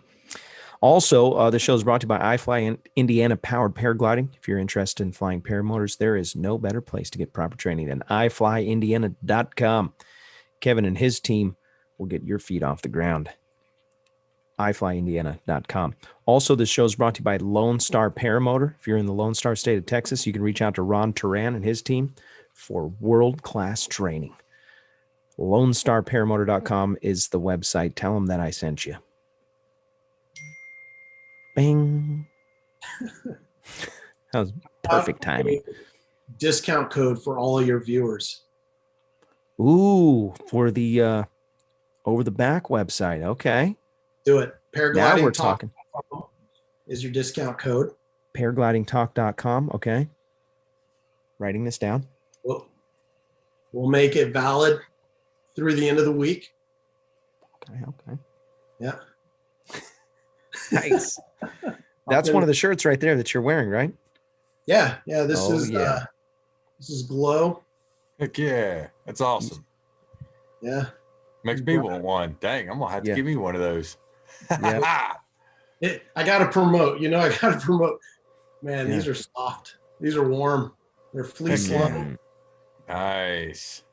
Also, the show is brought to you by iFly Indiana Powered Paragliding. If you're interested in flying paramotors, there is no better place to get proper training than iflyindiana.com. Kevin and his team will get your feet off the ground. iflyindiana.com. Also, this show is brought to you by Lone Star Paramotor. If you're in the Lone Star state of Texas, you can reach out to Ron Turan and his team for world-class training. LoneStarParamotor.com is the website. Tell them that I sent you. Bing. That was perfect timing. Discount code for all of your viewers. Ooh, for the over the back website. Okay. Do it. Paragliding Now we're Talk talking. is your discount code. Paraglidingtalk.com. Okay. Writing this down. We'll make it valid through the end of the week. Okay. Yeah. Nice. That's one of the shirts right there that you're wearing, right? Yeah. This is Glow. Heck yeah. That's awesome. Yeah. Makes me want one. Dang, I'm going to have to give me one of those. Yeah. I got to promote. I got to promote. Man, these are soft. These are warm. They're fleece leather. Nice.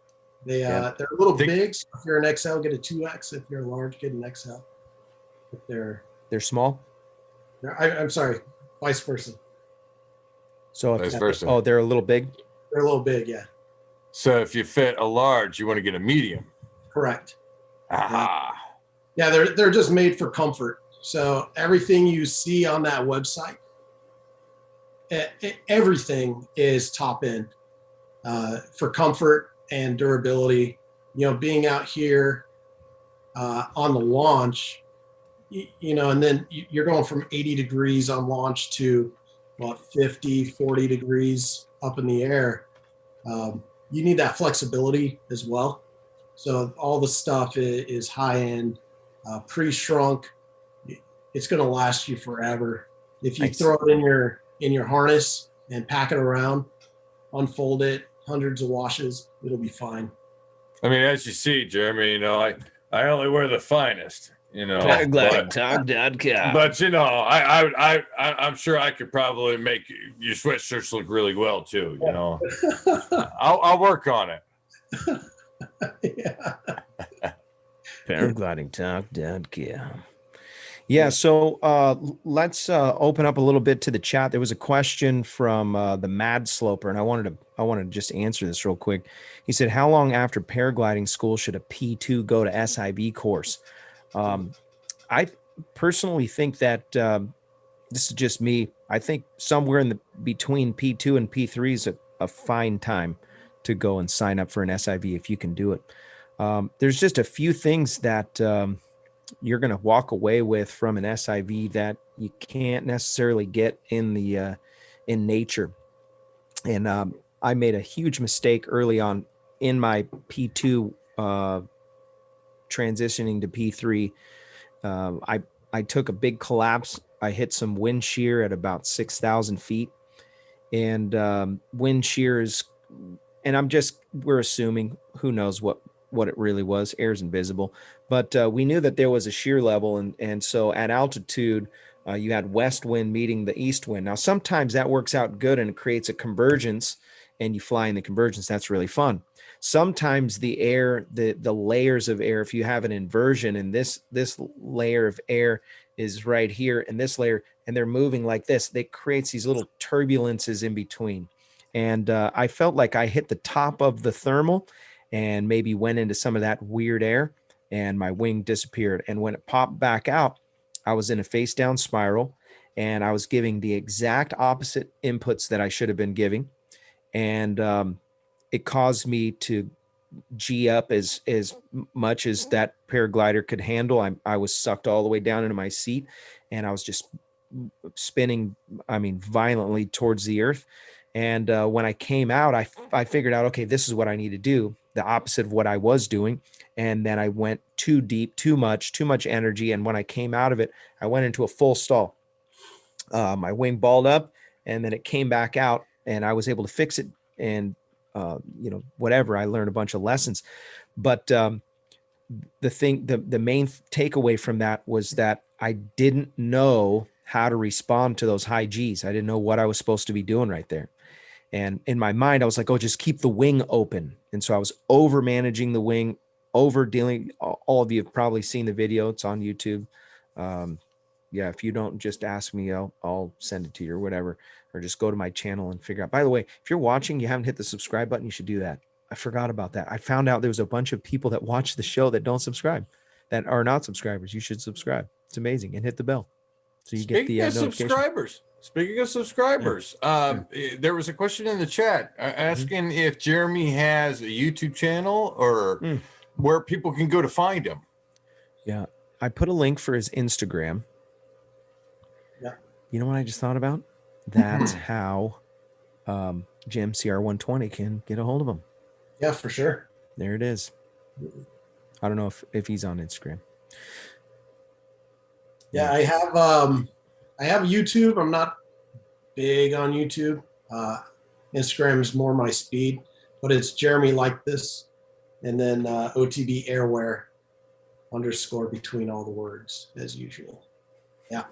They're a little big. So if you're an XL, get a 2X. If you're a large, get an XL. If they're small? I'm sorry, vice versa. So vice versa. Oh, they're a little big? They're a little big, yeah. So if you fit a large, you want to get a medium. Correct. Aha. Yeah, they're just made for comfort. So everything you see on that website, everything is top end for comfort and durability. Being out here on the launch, and then you're going from 80 degrees on launch to 50, 40 degrees up in the air. You need that flexibility as well. So all the stuff is high end, pre-shrunk. It's going to last you forever. If you throw it in your harness and pack it around, unfold it, hundreds of washes, it'll be fine. I mean, as you see, Jeremy, I only wear the finest. you know, Paraglidingtalk.com. but you know, I'm sure I could probably make your sweatshirts look really well too. You know, I'll work on it. Yeah. Paraglidingtalk.com. Yeah, so let's open up a little bit to the chat. There was a question from the Mad Sloper, and I wanted to just answer this real quick. He said, "How long after paragliding school should a P2 go to SIV course?" I personally think that this is just me. I think somewhere in the between P2 and P3 is a fine time to go and sign up for an SIV if you can do it. There's just a few things that you're going to walk away with from an SIV that you can't necessarily get in the in nature. And I made a huge mistake early on in my P2 transitioning to P3. I took a big collapse. I hit some wind shear at about 6,000 feet, and wind shears. And we're assuming, who knows what it really was. Air's invisible, but we knew that there was a shear level, and so at altitude, you had west wind meeting the east wind. Now, sometimes that works out good and it creates a convergence, and you fly in the convergence. That's really fun. Sometimes the air, the layers of air, if you have an inversion, and this layer of air is right here, and this layer, and they're moving like this, that creates these little turbulences in between. And I felt like I hit the top of the thermal and maybe went into some of that weird air, and my wing disappeared. And when it popped back out, I was in a face down spiral, and I was giving the exact opposite inputs that I should have been giving. And it caused me to G up as much as that paraglider could handle. I was sucked all the way down into my seat, and I was just spinning, violently towards the earth. And when I came out, I figured out, okay, this is what I need to do, the opposite of what I was doing. And then I went too deep, too much energy. And when I came out of it, I went into a full stall. My wing balled up, and then it came back out, and I was able to fix it. And, whatever, I learned a bunch of lessons. But the main takeaway from that was that I didn't know how to respond to those high Gs. I didn't know what I was supposed to be doing right there. And in my mind, I was like, oh, just keep the wing open. And so I was over managing the wing, over dealing. All of you have probably seen the video. It's on YouTube. If you don't, just ask me, I'll send it to you or whatever, or just go to my channel and figure out. By the way, if you're watching, you haven't hit the subscribe button, you should do that. I forgot about that. I found out there was a bunch of people that watch the show that don't subscribe, that are not subscribers. You should subscribe. It's amazing. And hit the bell so you get the notification. Speaking of subscribers, there was a question in the chat asking if Jeremy has a YouTube channel or where people can go to find him. Yeah, I put a link for his Instagram. Yeah. You know what I just thought about? That's how Jim CR120 can get a hold of him. Yeah, for sure. There it is. I don't know if he's on Instagram. Yeah, I have YouTube. I'm not big on YouTube. Instagram is more my speed, but it's Jeremy like this, and then OTB Airwear _ between all the words as usual. Yeah.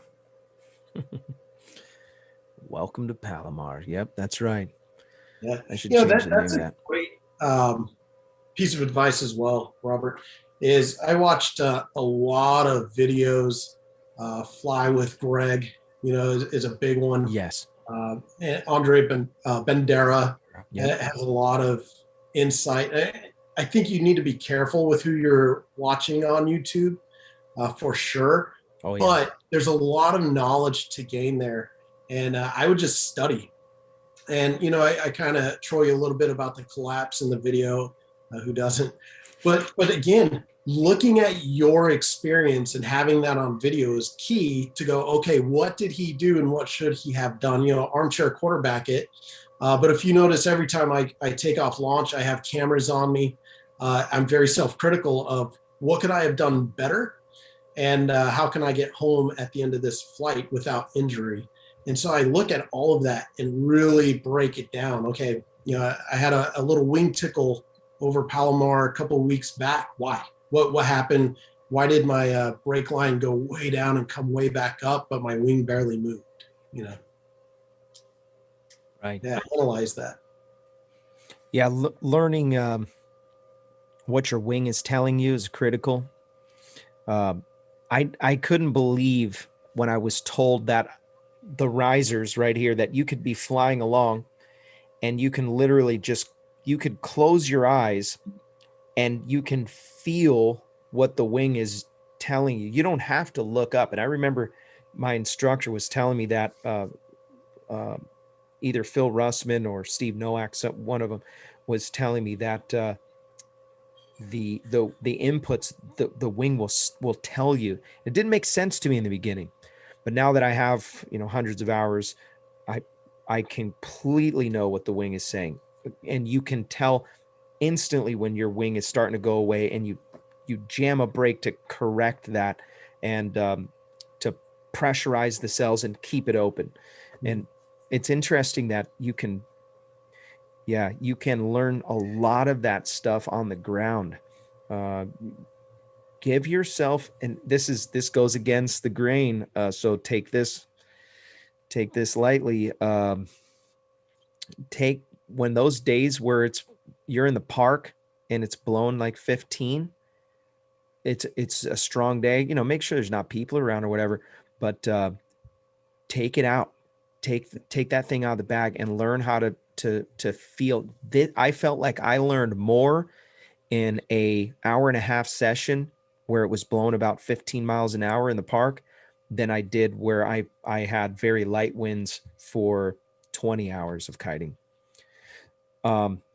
Welcome to Palomar. Yep, that's right. Yeah, I should change the name of that. Great piece of advice as well, Robert. Is I watched a lot of videos. Fly with Greg, is a big one. Yes. And Andre Bandera has a lot of insight. I think you need to be careful with who you're watching on YouTube, for sure. Oh, yeah. But there's a lot of knowledge to gain there, and I would just study. And I kind of troll you a little bit about the collapse in the video. Who doesn't? But again, looking at your experience and having that on video is key to go, okay, what did he do and what should he have done? Armchair quarterback it. But if you notice, every time I take off launch, I have cameras on me. I'm very self-critical of what could I have done better, and how can I get home at the end of this flight without injury? And so I look at all of that and really break it down. Okay, I had a little wing tickle over Palomar a couple of weeks back. Why? What happened? why did my brake line go way down and come way back up, but my wing barely moved? You know. Right. Yeah, analyze that. Yeah, learning what your wing is telling you is critical. I couldn't believe when I was told that the risers right here, that you could be flying along and you can literally you could close your eyes and you can feel what the wing is telling you. You don't have to look up. And I remember my instructor was telling me that either Phil Russman or Steve Nowak, one of them, was telling me that the inputs, the wing will tell you. It didn't make sense to me in the beginning, but now that I have hundreds of hours, I completely know what the wing is saying, and you can tell instantly when your wing is starting to go away, and you jam a brake to correct that, and to pressurize the cells and keep it open. And it's interesting that you can learn a lot of that stuff on the ground. Give yourself, and this goes against the grain, so take this lightly. Take when those days where you're in the park and it's blowing like 15, it's a strong day, make sure there's not people around or whatever, but take it out, take that thing out of the bag and learn how to feel that. I felt like I learned more in a hour and a half session where it was blowing about 15 miles an hour in the park than I did where I had very light winds for 20 hours of kiting.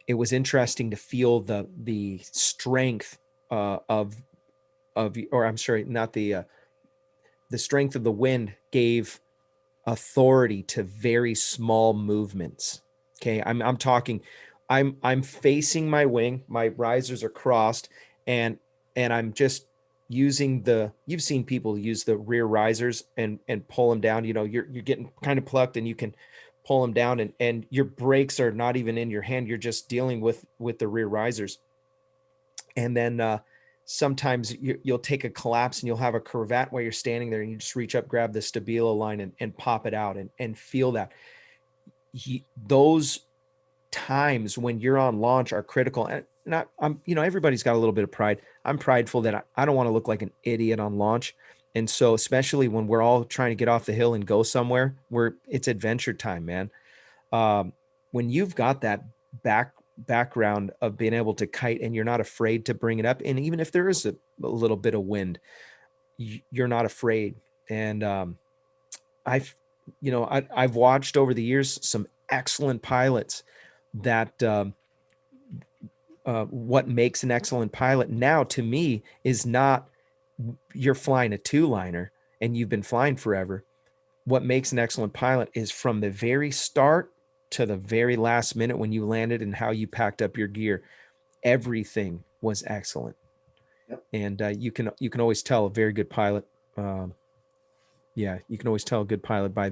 It was interesting to feel the strength the strength of the wind gave authority to very small movements. Okay. I'm talking, I'm facing my wing, my risers are crossed, and I'm just using you've seen people use the rear risers and pull them down. You're getting kind of plucked and you can pull them down, and your brakes are not even in your hand. You're just dealing with the rear risers. And then sometimes you'll take a collapse and you'll have a curvet while you're standing there, and you just reach up, grab the stabilo line and pop it out and feel that. Those times when you're on launch are critical. And everybody's got a little bit of pride. I'm prideful that I don't want to look like an idiot on launch. And so, especially when we're all trying to get off the hill and go somewhere where it's adventure time, man. When you've got that background of being able to kite and you're not afraid to bring it up, and even if there is a little bit of wind, you're not afraid. And I've watched over the years some excellent pilots that what makes an excellent pilot now to me is not you're flying a two-liner and you've been flying forever. What makes an excellent pilot is from the very start to the very last minute when you landed and how you packed up your gear. Everything was excellent. Yep. And you can always tell a very good pilot. You can always tell a good pilot by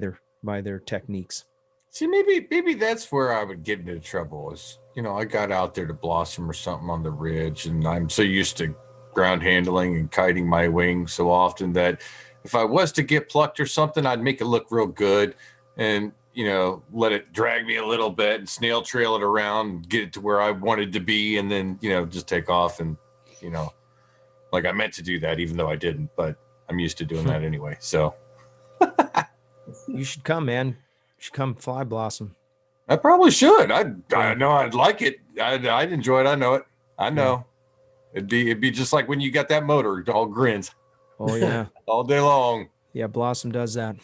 their techniques. See, maybe that's where I would get into trouble is, I got out there to blossom or something on the ridge, and I'm so used to ground handling and kiting my wing so often that if I was to get plucked or something, I'd make it look real good and, let it drag me a little bit and snail trail it around and get it to where I wanted to be. And then, just take off and, like I meant to do that, even though I didn't, but I'm used to doing that anyway. So you should come, man. You should come fly blossom. I probably should. I know I'd like it. I'd enjoy it. I know it. I know. Yeah. It'd be just like when you got that motor, all grins. Oh yeah. All day long. Yeah, Blossom does that.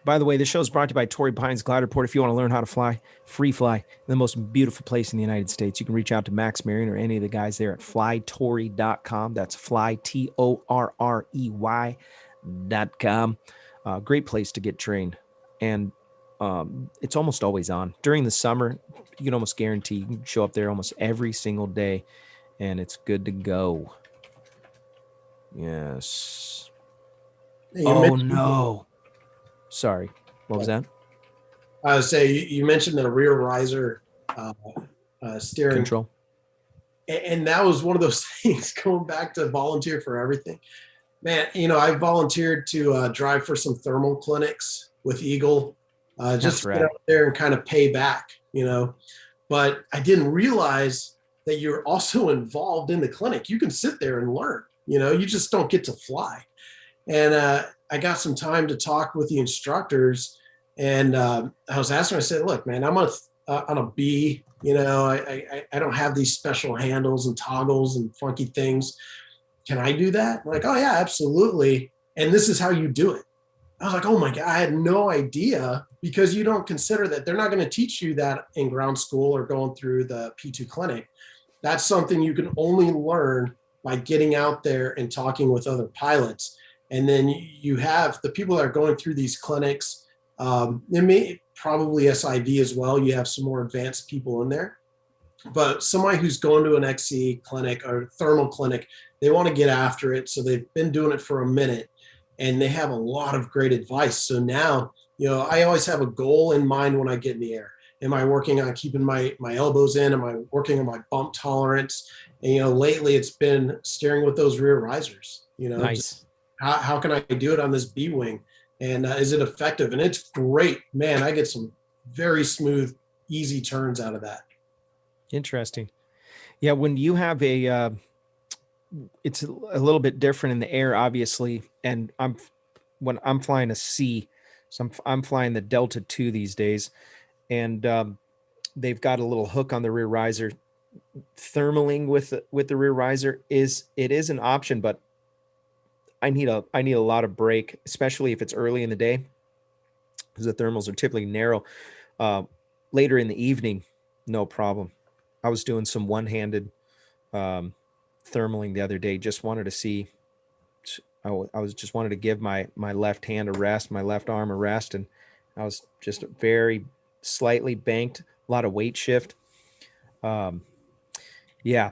By the way, this show is brought to you by Torrey Pines Glider Port. If you want to learn how to fly, free fly in the most beautiful place in the United States, you can reach out to Max Marion or any of the guys there at flytorrey.com. That's fly, TORREY.com. Great place to get trained. And it's almost always on. During the summer, you can almost guarantee you can show up there almost every single day, and it's good to go. Yes. Oh, no. Sorry. What was that? I was saying, you mentioned the rear riser steering control. And that was one of those things, going back to volunteer for everything. Man, I volunteered to drive for some thermal clinics with Eagle, just That's to get rad. out there and kind of pay back. But I didn't realize that you're also involved in the clinic. You can sit there and learn. You just don't get to fly. And I got some time to talk with the instructors, and I was asking. I said, "Look, man, I'm on a B. I don't have these special handles and toggles and funky things. Can I do that?" I'm like, "Oh yeah, absolutely." And this is how you do it. I was like, "Oh my God, I had no idea," because you don't consider that they're not going to teach you that in ground school or going through the P2 clinic. That's something you can only learn by getting out there and talking with other pilots. And then you have the people that are going through these clinics, it may probably SIV as well. You have some more advanced people in there, but somebody who's going to an XC clinic or thermal clinic, they want to get after it. So they've been doing it for a minute and they have a lot of great advice. So now, I always have a goal in mind when I get in the air. Am I working on keeping my elbows in? Am I working on my bump tolerance? And, lately it's been steering with those rear risers, Nice. how can I do it on this B wing? And is it effective? And it's great, man. I get some very smooth, easy turns out of that. Interesting. Yeah, when you have it's a little bit different in the air, obviously. And when I'm flying a C, so I'm flying the Delta 2 these days, and they've got a little hook on the rear riser. Thermaling with the rear riser is an option, but I need a lot of brake, especially if it's early in the day, because the thermals are typically narrow. Later in the evening, no problem. I was doing some one-handed thermaling the other day. Just wanted to see. I was just wanted to give my left hand a rest, my left arm a rest, and I was just very slightly banked, a lot of weight shift. Yeah,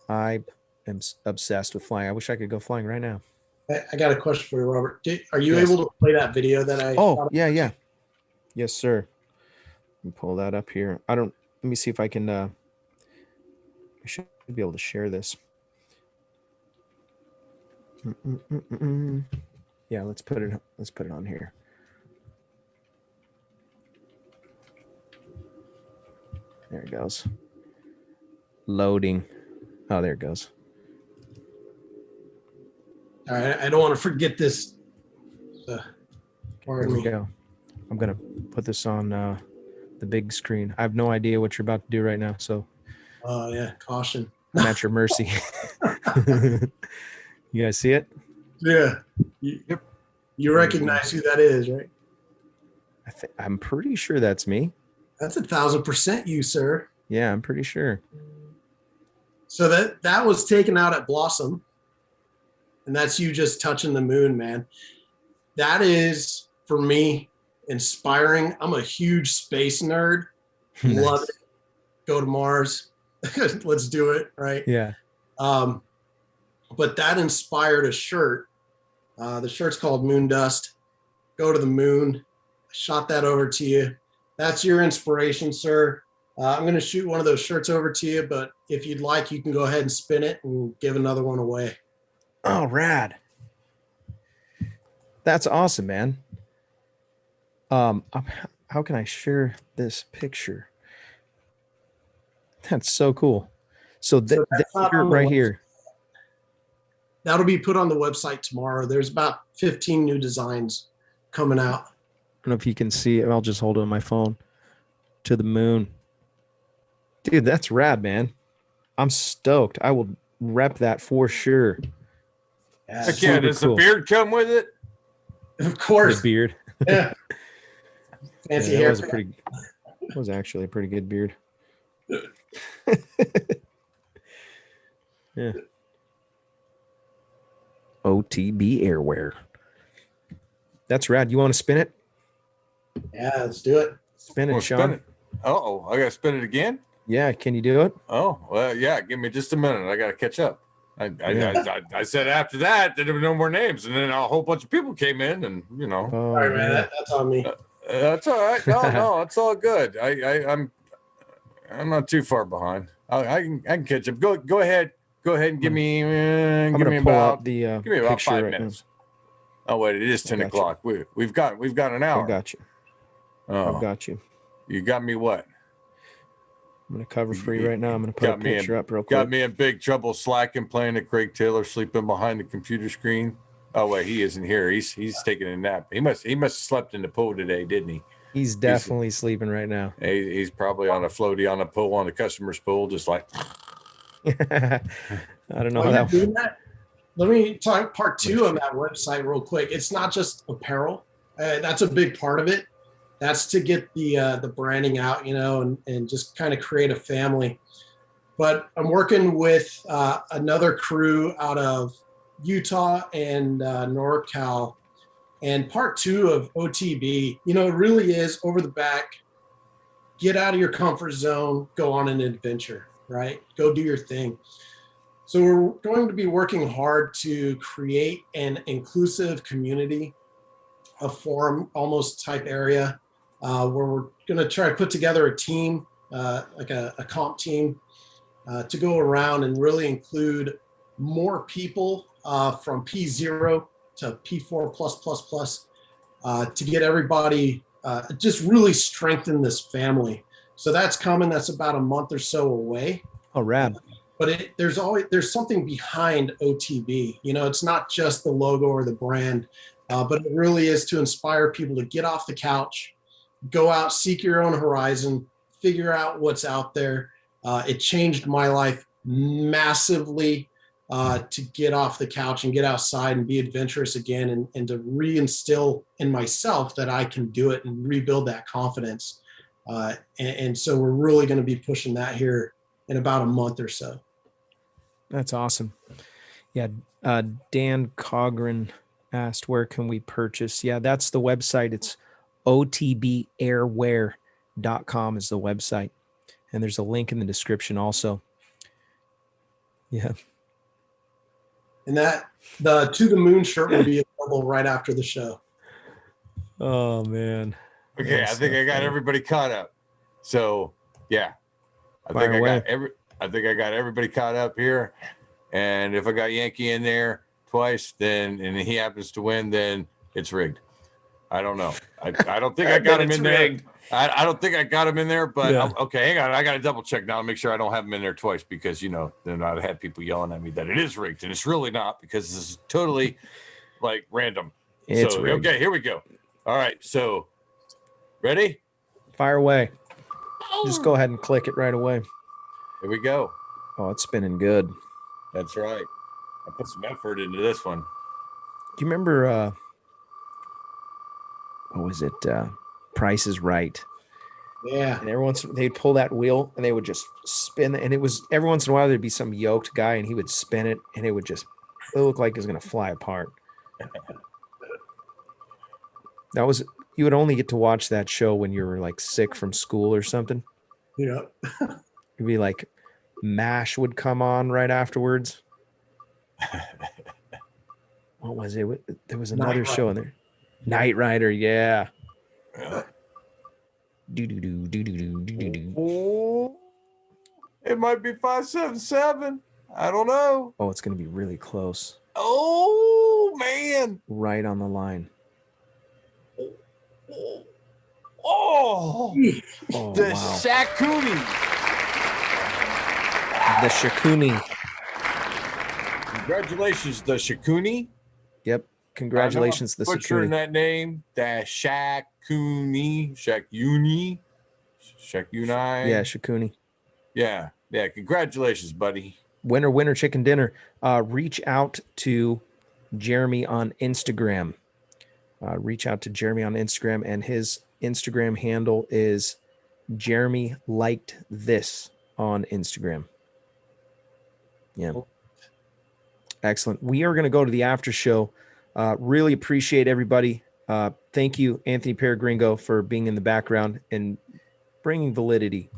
I am obsessed with flying. I wish I could go flying right now. I got a question for you, Robert. Are you Yes. able to play that video that I? Oh, yeah. Yes, sir. Let me pull that up here. Let me see if I can, I should be able to share this. Yeah, let's put it on here. There it goes. Loading. Oh, there it goes. All right, I don't want to forget this. Here we go. I'm gonna put this on the big screen. I have no idea what you're about to do right now, so. Oh yeah, caution. I'm at your mercy. You guys see it? Yeah. Yep. You recognize who that is, right? I'm pretty sure that's me. That's 1,000% you, sir. Yeah, I'm pretty sure. So that was taken out at Blossom, and that's you just touching the moon, man. That is, for me, inspiring. I'm a huge space nerd. Nice. Love it. Go to Mars. Let's do it, right? Yeah. But that inspired a shirt. The shirt's called Moon Dust. Go to the moon. I shot that over to you. That's your inspiration, sir. I'm going to shoot one of those shirts over to you, but if you'd like, you can go ahead and spin it and give another one away. Oh, rad. That's awesome, man. How can I share this picture? That's so cool. So that's right here. That'll be put on the website tomorrow. There's about 15 new designs coming out. I don't know if you can see it. I'll just hold it on my phone. To the moon. Dude, that's rad, man. I'm stoked. I will rep that for sure. Yeah, Heck yeah, does the beard come with it? Of course. The beard. Yeah. Fancy Yeah, hair. It was actually a pretty good beard. Yeah. OTB Airwear. That's rad. You want to spin it? Yeah, let's do it. Spin it, Well, Sean. spin it. Uh-oh, I got to spin it again? Yeah, can you do it? Oh, well, yeah, give me just a minute. I got to catch up. I said after that, there were no more names. And then a whole bunch of people came in and, Oh, Sorry, man. That's on me. That's all right. No, it's all good. I'm not too far behind. I can catch up. Go ahead Go ahead and give me I'm give gonna me pull about up the give me about picture 5 right now. minutes. Oh wait, it is 10 got you. o'clock. We've got an hour. I got you. Oh, I've got you. you got me what? I'm gonna cover for you right now. I'm gonna put a picture up real quick. Got me in big trouble slacking, playing at Craig Taylor, sleeping behind the computer screen. Oh wait, he isn't here. He's taking a nap. He must have slept in the pool today, didn't he? He's definitely sleeping right now. He's probably on a floaty on a pool on the customer's pool, just like. I don't know While how you're doing that, let me talk part 2 on that website real quick. It's not just apparel. That's a big part of it. That's to get the branding out, and just kind of create a family. But I'm working with another crew out of Utah and NorCal. And part 2 of OTB, it really is over the back, get out of your comfort zone, go on an adventure, right? Go do your thing. So we're going to be working hard to create an inclusive community, a forum almost type area, where we're going to try to put together a team, like a comp team, to go around and really include more people from P0 to P4+++, to get everybody, just really strengthen this family. So that's coming. That's about a month or so away. Oh, rad. But there's something behind OTB. It's not just the logo or the brand, but it really is to inspire people to get off the couch, go out, seek your own horizon, figure out what's out there. It changed my life massively, to get off the couch and get outside and be adventurous again, and to reinstill in myself that I can do it and rebuild that confidence. And so we're really going to be pushing that here in about a month or so. That's awesome. Yeah. Dan Cogran asked, where can we purchase? Yeah, that's the website. It's otbairwear.com is the website. And there's a link in the description also. Yeah. And the To the Moon shirt will be available right after the show. Oh man. Okay, I think I got everybody caught up. So yeah, I think I got everybody caught up here. And if I got Yankee in there twice, then and he happens to win, then it's rigged. I don't know. I don't think I got him in there. I don't think I got him in there, but yeah. Okay, hang on. I got to double check now to make sure I don't have him in there twice, because then I'd have people yelling at me that it is rigged, and it's really not, because this is totally like random. It's rigged. Okay, here we go. All right, so ready? Fire away. Just go ahead and click it right away. Here we go. Oh, it's spinning good. That's right. I put some effort into this one. Do you remember what was it? Price is Right. Yeah. And they'd pull that wheel and they would just spin, and it was every once in a while there'd be some yoked guy and he would spin it and it looked like it was gonna fly apart. You would only get to watch that show when you were like sick from school or something. Yeah. It'd be like MASH would come on right afterwards. What was it? There was another show in there. Knight Rider, yeah. It might be 577. I don't know. Oh, it's gonna be really close. Oh man! Right on the line. Oh, the wow. Shakuni. The Shakuni. Congratulations, the Shakuni. Yep. Congratulations, the Shakuni. Butchering that name, the Shakuni. Shakuni. Yeah, Shakuni. Yeah. Congratulations, buddy. Winner, chicken dinner. Reach out to Jeremy on Instagram. And his Instagram handle is Jeremy Liked This on Instagram. Yeah. Excellent. We are going to go to the after show. Really appreciate everybody. Thank you, Anthony Peregringo, for being in the background and bringing validity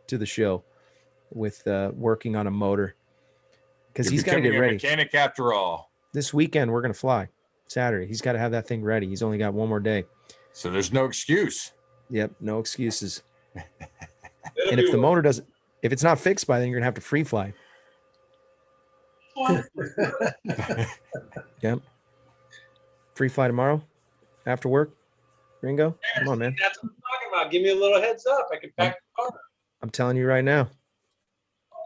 to the show with working on a motor, because he's got to get ready. Mechanic after all. This weekend we're going to fly. Saturday. He's got to have that thing ready. He's only got one more day. So there's no excuse. Yep, no excuses. And if the motor if it's not fixed by then, you're going to have to free fly. Yep. Free fly tomorrow after work. Ringo, come on, man. That's what I'm talking about. Give me a little heads up. I can pack the car. I'm telling you right now.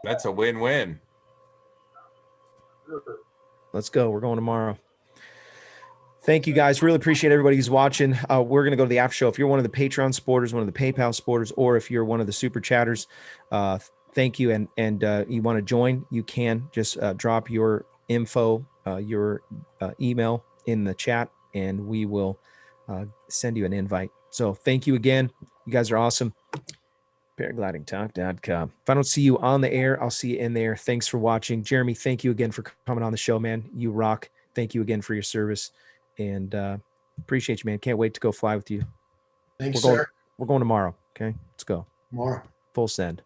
That's a win-win. Let's go. We're going tomorrow. Thank you, guys. Really appreciate everybody who's watching. We're going to go to the after show. If you're one of the Patreon supporters, one of the PayPal supporters, or if you're one of the super chatters, thank you. And you want to join, you can just drop your info, your email in the chat, and we will send you an invite. So thank you again. You guys are awesome. Paraglidingtalk.com. If I don't see you on the air, I'll see you in there. Thanks for watching. Jeremy, thank you again for coming on the show, man. You rock. Thank you again for your service. And appreciate you, man. Can't wait to go fly with you. Thanks, We're sir. We're going tomorrow. Okay, let's go. Tomorrow. Full send.